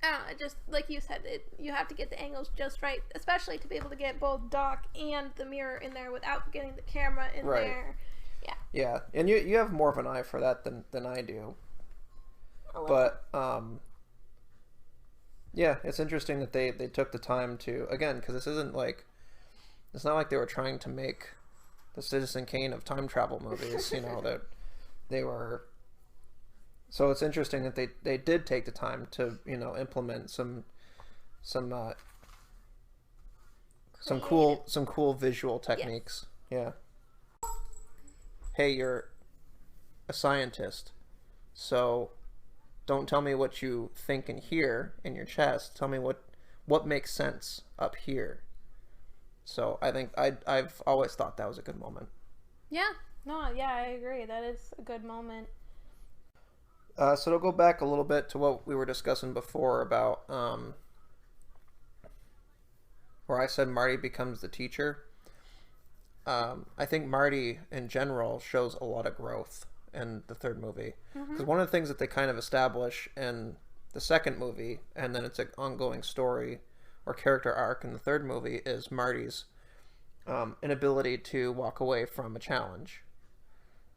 I don't know, just like you said, you have to get the angles just right, especially to be able to get both Doc and the mirror in there without getting the camera in there. Yeah. Yeah, and you have more of an eye for that than I do. But yeah, it's interesting that they took the time to, again, because this isn't like, it's not like they were trying to make the Citizen Kane of time travel movies, that they were. So it's interesting that they did take the time to implement some cool visual techniques. Yeah. Hey, you're a scientist, so don't tell me what you think in here in your chest. Tell me what makes sense up here. So I think I've always thought that was a good moment. Yeah. No. Yeah, I agree. That is a good moment. So to go back a little bit to what we were discussing before about where I said Marty becomes the teacher. I think Marty in general shows a lot of growth in the third movie. Because one of the things that they kind of establish in the second movie, and then it's an ongoing story or character arc in the third movie, is Marty's inability to walk away from a challenge.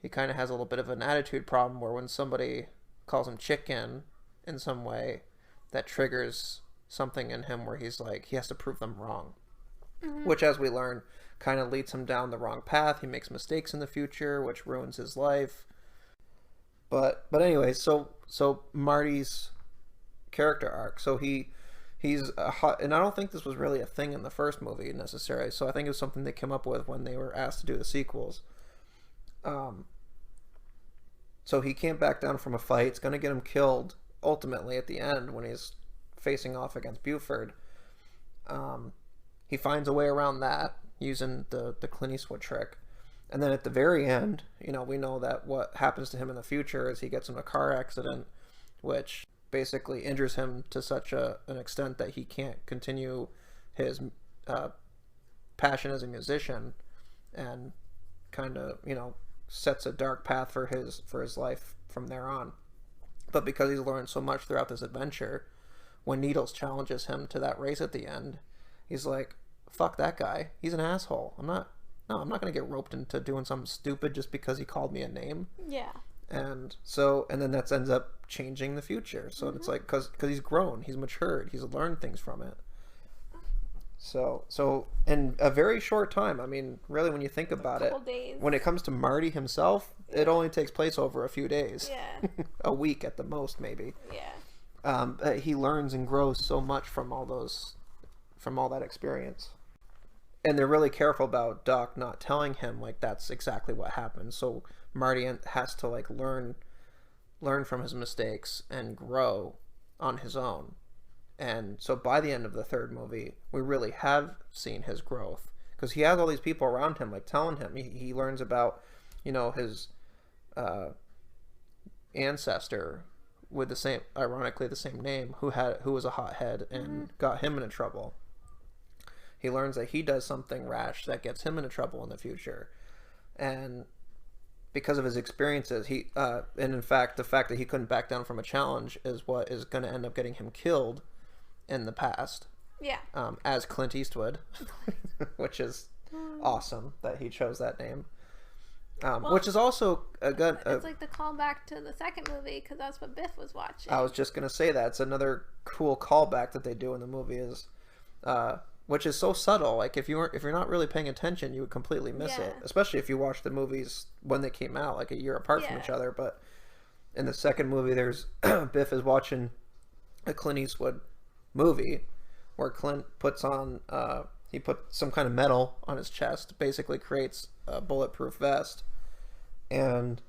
He kind of has a little bit of an attitude problem where when somebody calls him chicken in some way, that triggers something in him where he's like, he has to prove them wrong. Which, as we learn, kind of leads him down the wrong path. He makes mistakes in the future, which ruins his life. But anyway, so Marty's character arc. So he's a hot, and I don't think this was really a thing in the first movie necessarily. So I think it was something they came up with when they were asked to do the sequels. So he can't back down from a fight. It's going to get him killed ultimately at the end when he's facing off against Buford. He finds a way around that using the Clint Eastwood trick. And then at the very end, we know that what happens to him in the future is he gets in a car accident, which basically injures him to such an extent that he can't continue his passion as a musician, and kind of, sets a dark path for his life from there on. But because he's learned so much throughout this adventure, when Needles challenges him to that race at the end, he's like, fuck that guy. He's an asshole. I'm not going to get roped into doing something stupid just because he called me a name. Yeah. And then that ends up changing the future. So it's like, because he's grown, he's matured, he's learned things from it. So in a very short time, I mean, really, when you think about it, days. When it comes to Marty himself, it only takes place over a few days. Yeah. A week at the most, maybe. Yeah. He learns and grows so much from all that experience. And they're really careful about Doc not telling him, like, that's exactly what happened. So Marty has to, like, learn from his mistakes and grow on his own. And so by the end of the third movie, we really have seen his growth, because he has all these people around him, like, telling him. He learns about, his ancestor with ironically the same name, who was a hothead and got him into trouble. He learns that he does something rash that gets him into trouble in the future, and because of his experiences, and in fact, the fact that he couldn't back down from a challenge is what is going to end up getting him killed in the past. Yeah. As Clint Eastwood, which is awesome that he chose that name. Which is also it's like the callback to the second movie, because that's what Biff was watching. I was just going to say that. It's another cool callback that they do in the movie is which is so subtle. Like if you're not really paying attention, you would completely miss it. Especially if you watch the movies when they came out, like a year apart from each other. But in the second movie, there's Biff is watching a Clint Eastwood movie where Clint puts on he put some kind of metal on his chest, basically creates a bulletproof vest, and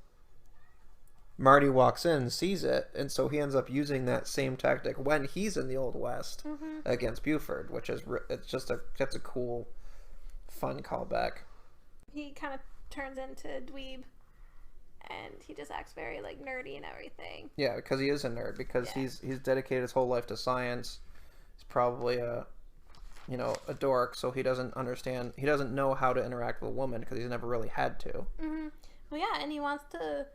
Marty walks in, sees it, and so he ends up using that same tactic when he's in the Old West against Buford, which is that's a cool, fun callback. He kind of turns into a dweeb, and he just acts very like nerdy and everything. Yeah, because he is a nerd. Because he's dedicated his whole life to science. He's probably a dork, so he doesn't understand. He doesn't know how to interact with a woman because he's never really had to. Well, yeah, and he wants to.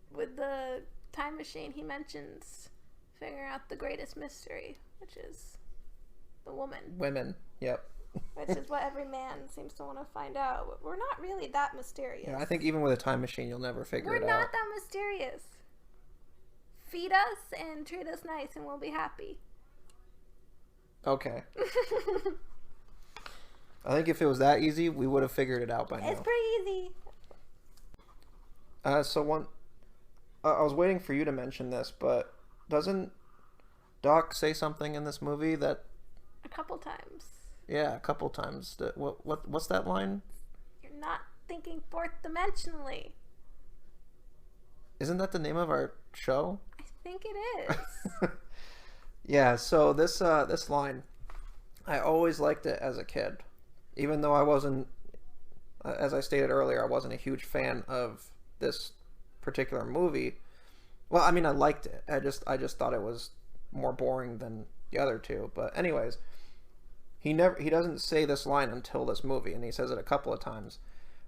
With the time machine, he mentions figuring out the greatest mystery, which is the woman. Women, yep. Which is what every man seems to want to find out. We're not really that mysterious. Yeah, I think even with a time machine, you'll never figure it out. We're not that mysterious. Feed us and treat us nice, and we'll be happy. Okay. I think if it was that easy, we would have figured it out by now. It's pretty easy. I was waiting for you to mention this, but doesn't Doc say something in this movie that... A couple times. Yeah, a couple times. What's that line? You're not thinking fourth dimensionally. Isn't that the name of our show? I think it is. Yeah, so this line, I always liked it as a kid. Even though I wasn't, as I stated earlier, I wasn't a huge fan of this particular movie. Well, I mean, I liked it. I just thought it was more boring than the other two. But anyways, he doesn't say this line until this movie, and he says it a couple of times,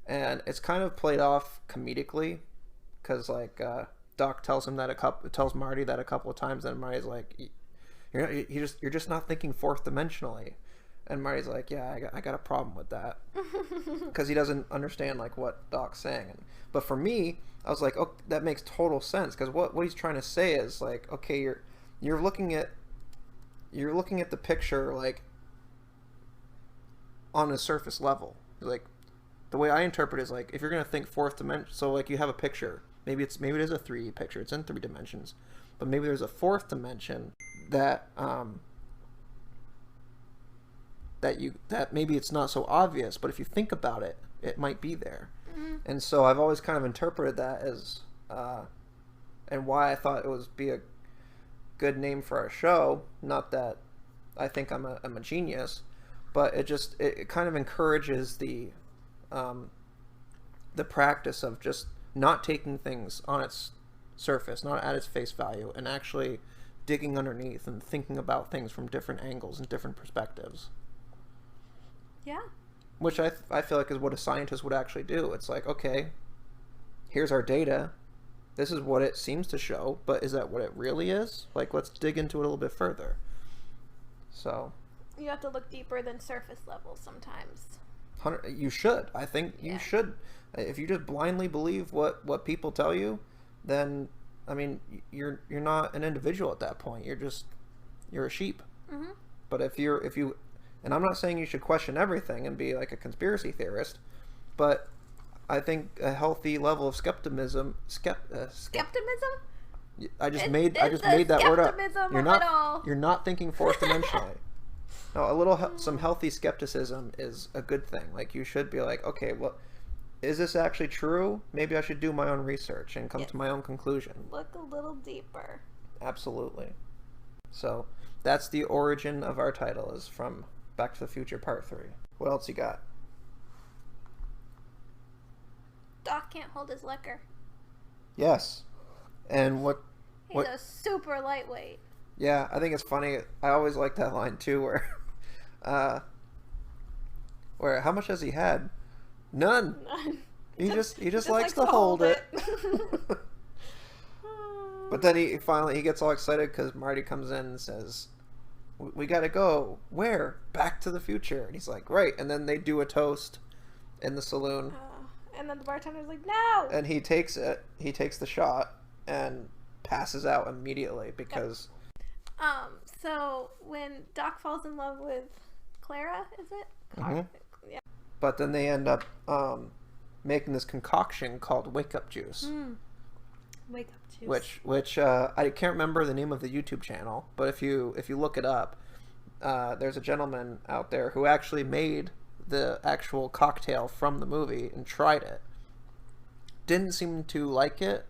and it's kind of played off comedically, because like Doc tells Marty that a couple of times, and Marty's like, you're just not thinking fourth dimensionally. And Marty's like, yeah, I got a problem with that. Because he doesn't understand, like, what Doc's saying. But for me, I was like, oh, that makes total sense. Because what he's trying to say is, like, okay, you're looking at the picture, like, on a surface level. Like, the way I interpret it is, like, if you're going to think fourth dimension, so, like, you have a picture. Maybe it is a 3D picture. It's in 3 dimensions. But maybe there's a fourth dimension that maybe it's not so obvious, but if you think about it, it might be there. And so I've always kind of interpreted that as and why I thought it would be a good name for our show. Not that I think I'm a genius, but it kind of encourages the practice of just not taking things on its surface, not at its face value, and actually digging underneath and thinking about things from different angles and different perspectives. Yeah. Which I feel like is what a scientist would actually do. It's like, okay, here's our data. This is what it seems to show, but is that what it really is? Like, let's dig into it a little bit further. So. You have to look deeper than surface level sometimes. You should. I think you should. If you just blindly believe what people tell you, then, I mean, you're not an individual at that point. You're a sheep. Mm-hmm. But if you, and I'm not saying you should question everything and be like a conspiracy theorist, but I think a healthy level of skepticism. Skepticism? I just made that word up. You're not thinking fourth dimensionally. No, some healthy skepticism is a good thing. Like, you should be like, okay, well, is this actually true? Maybe I should do my own research and come to my own conclusion. Look a little deeper. Absolutely. So that's the origin of our title, is from Back to the Future Part 3. What else you got? Doc can't hold his liquor. Yes. And He's a super lightweight. Yeah, I think it's funny. I always like that line too, where how much has he had? None. He just likes to hold it. But then he gets all excited because Marty comes in and says, "We gotta go. Where? Back to the future." And he's like, "Right." And then they do a toast in the saloon. And then the bartender's like, "No." And he takes it. He takes the shot and passes out immediately because. So when Doc falls in love with Clara, is it? Mhm. Yeah. But then they end up making this concoction called Wake Up Juice. Wake Up Juice. Which I can't remember the name of the YouTube channel, but if you look it up, there's a gentleman out there who actually made the actual cocktail from the movie and tried it. Didn't seem to like it.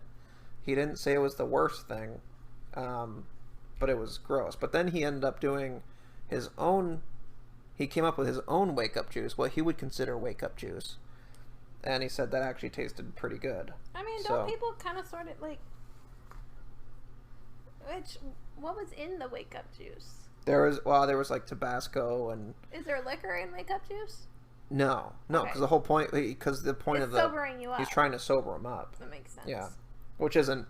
He didn't say it was the worst thing, but it was gross. But then he ended up doing his own. He came up with his own Wake Up Juice, what he would consider Wake Up Juice, and he said that actually tasted pretty good. I mean, don't people kind of sort of like? What was in the Wake Up Juice? There was like Tabasco and. Is there liquor in Wake Up Juice? No, because Okay. the whole point, because the point It's of the sobering you up. he's trying to sober him up. That makes sense. Yeah, which isn't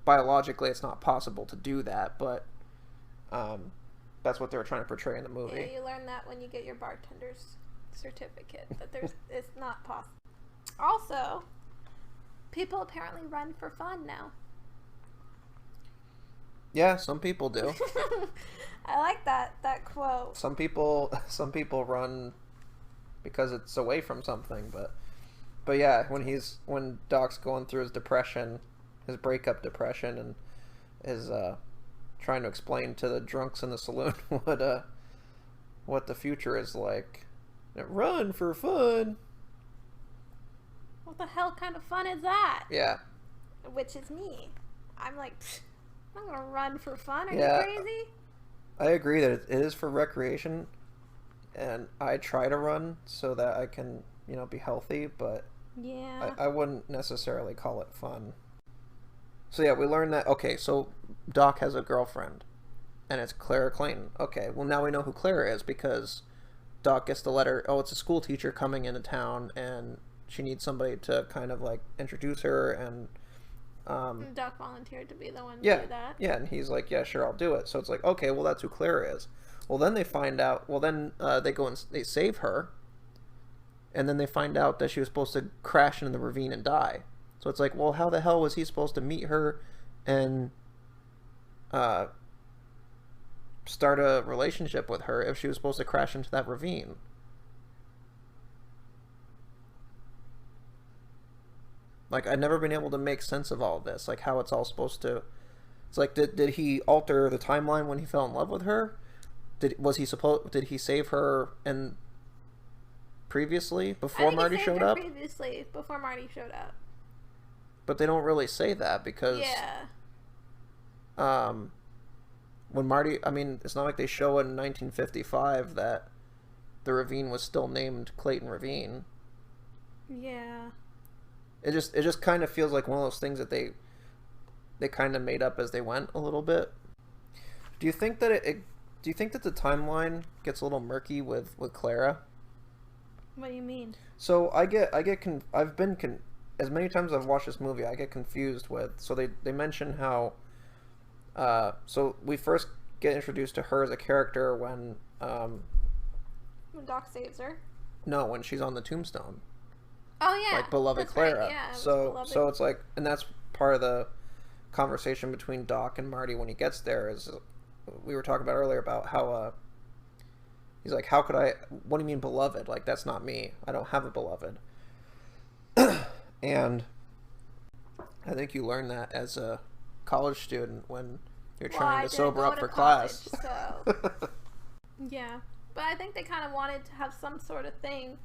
biologically, it's not possible to do that, but that's what they were trying to portray in the movie. Yeah, you learn that when you get your bartender's certificate that it's not possible. Also, people apparently run for fun now. Yeah, some people do. I like that quote. Some people run because it's away from something, but yeah, when Doc's going through his depression, his breakup depression, and is trying to explain to the drunks in the saloon what the future is like. Run for fun. What the hell kind of fun is that? Yeah. Which is me. I'm like, I'm not gonna run for fun. Are Yeah. you crazy? I agree that it is for recreation, and I try to run so that I can, be healthy, but Yeah. I wouldn't necessarily call it fun. So yeah, we learned that, okay, so Doc has a girlfriend, and it's Clara Clayton. Okay, well now we know who Clara is because Doc gets the letter, it's a school teacher coming into town, and she needs somebody to kind of like introduce her, and Doc volunteered to be the one to yeah, do that. yeah, and he's like, yeah, sure, I'll do it. So it's like, okay, well that's who Clara is. Well then they find out, they go and they save her, and then they find out that she was supposed to crash into the ravine and die. So it's like, well, how the hell was he supposed to meet her and start a relationship with her if she was supposed to crash into that ravine? Like, I've never been able to make sense of all of this, like how it's all supposed to. It's like, did he alter the timeline when he fell in love with her? Did he save her and previously before Marty showed up? Previously, before Marty showed up. But they don't really say that because when Marty, I mean, it's not like they show in 1955 that the ravine was still named Clayton Ravine. Yeah. It just kind of feels like one of those things that they kind of made up as they went a little bit. Do you think that do you think that the timeline gets a little murky with Clara? What do you mean? So as many times as I've watched this movie, I get confused with. So they mention how. So we first get introduced to her as a character when. When Doc saves her. No, when she's on the tombstone. Oh yeah. Like beloved That's Clara. Right. Yeah, So it's like, and that's part of the conversation between Doc and Marty when he gets there. Is we were talking about earlier about how he's like, how could I? What do you mean beloved? Like that's not me. I don't have a beloved. And I think you learn that as a college student when you're trying to sober up for class. So. Yeah, but I think they kind of wanted to have some sort of thing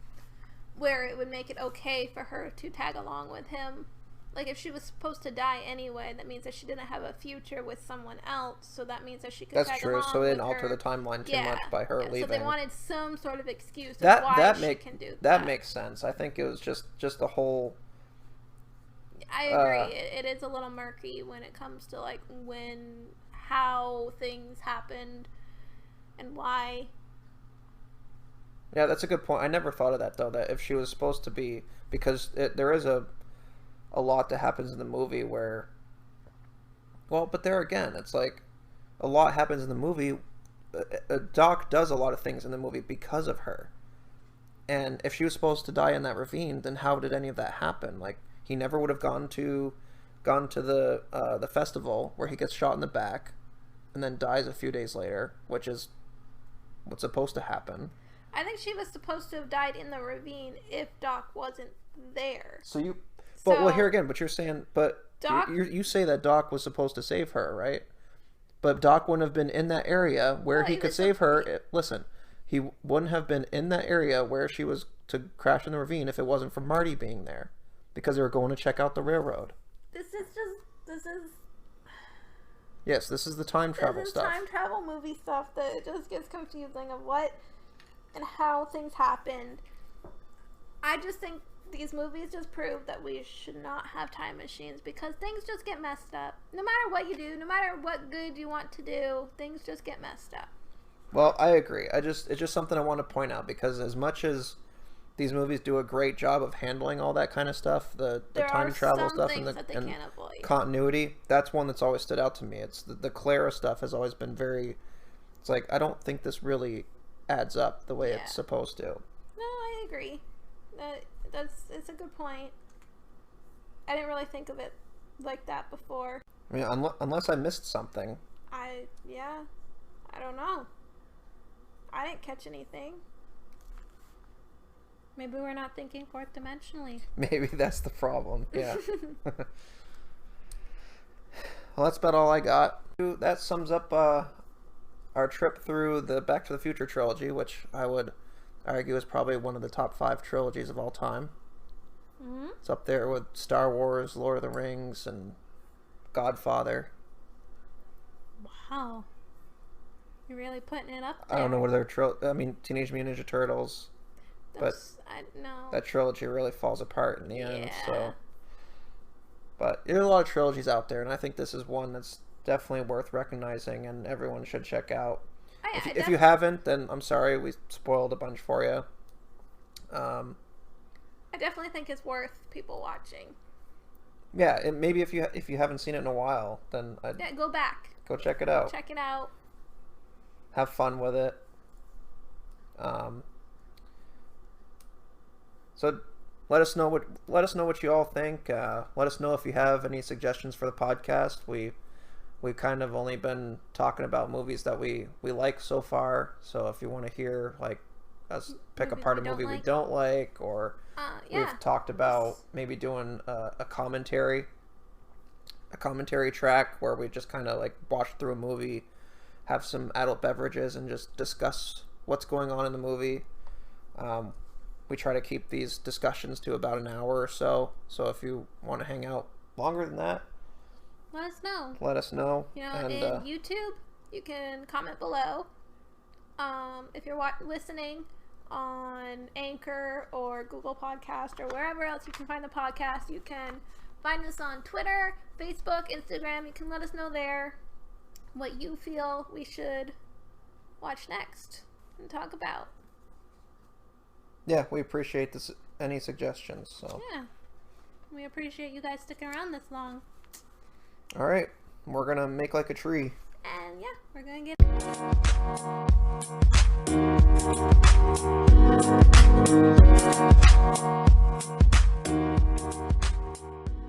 where it would make it okay for her to tag along with him. Like if she was supposed to die anyway, that means that she didn't have a future with someone else. So that means that she could. That's tag true. along So they with didn't alter her. the timeline too much by her leaving. So they wanted some sort of excuse of why she can do that. That makes sense. I think it was just the whole. I agree. It is a little murky when it comes to like how things happened and why. Yeah, that's a good point. I never thought of that though. That if she was supposed to be, because there is a lot that happens in the movie where. Well, but there again, it's like a lot happens in the movie. Doc does a lot of things in the movie because of her. And if she was supposed to die in that ravine, then how did any of that happen? Like he never would have gone to the festival where he gets shot in the back, and then dies a few days later, which is what's supposed to happen. I think she was supposed to have died in the ravine if Doc wasn't there. Well, here again, but you're saying, Doc, you say that Doc was supposed to save her, right? But Doc wouldn't have been in that area where he could save her. Listen, he wouldn't have been in that area where she was to crash in the ravine if it wasn't for Marty being there, because they were going to check out the railroad. This is Yes, this is the time travel stuff. Time travel movie stuff that it just gets confusing of what and how things happened. I just think these movies just prove that we should not have time machines because things just get messed up. No matter what you do, no matter what good you want to do, things just get messed up. Well, I agree. It's just something I want to point out because as much as these movies do a great job of handling all that kind of stuff, the time travel stuff and the continuity, that's one that's always stood out to me. It's the Clara stuff has always been very, it's like, I don't think this really adds up the way it's supposed to. No, I agree. It's a good point. I didn't really think of it like that before. I mean, unless I missed something. I don't know. I didn't catch anything. Maybe we're not thinking fourth dimensionally. Maybe that's the problem. Yeah. Well, that's about all I got. That sums up our trip through the Back to the Future trilogy, which I would argue is probably one of the top 5 trilogies of all time. Mm-hmm. It's up there with Star Wars, Lord of the Rings, and Godfather. Wow. You're really putting it up there. I don't know what other Teenage Mutant Ninja Turtles. But that trilogy really falls apart in the end. So, but there are a lot of trilogies out there, and I think this is one that's definitely worth recognizing, and everyone should check out. If you haven't, then I'm sorry we spoiled a bunch for you. I definitely think it's worth people watching. Yeah, maybe if you haven't seen it in a while, then go back. Go check it out. Check it out. Have fun with it. So let us know what you all think. Let us know if you have any suggestions for the podcast. We've kind of only been talking about movies that we like so far. So if you want to hear like us pick apart a movie we don't like, or we've talked about maybe doing a commentary track where we just kind of like watch through a movie, have some adult beverages, and just discuss what's going on in the movie. We try to keep these discussions to about an hour or so. So if you want to hang out longer than that, let us know. And in YouTube, you can comment below. If you're listening on Anchor or Google Podcast or wherever else you can find the podcast, you can find us on Twitter, Facebook, Instagram. You can let us know there what you feel we should watch next and talk about. Yeah, we appreciate any suggestions. So yeah, we appreciate you guys sticking around this long. All right, we're gonna make like a tree. And yeah, we're gonna get.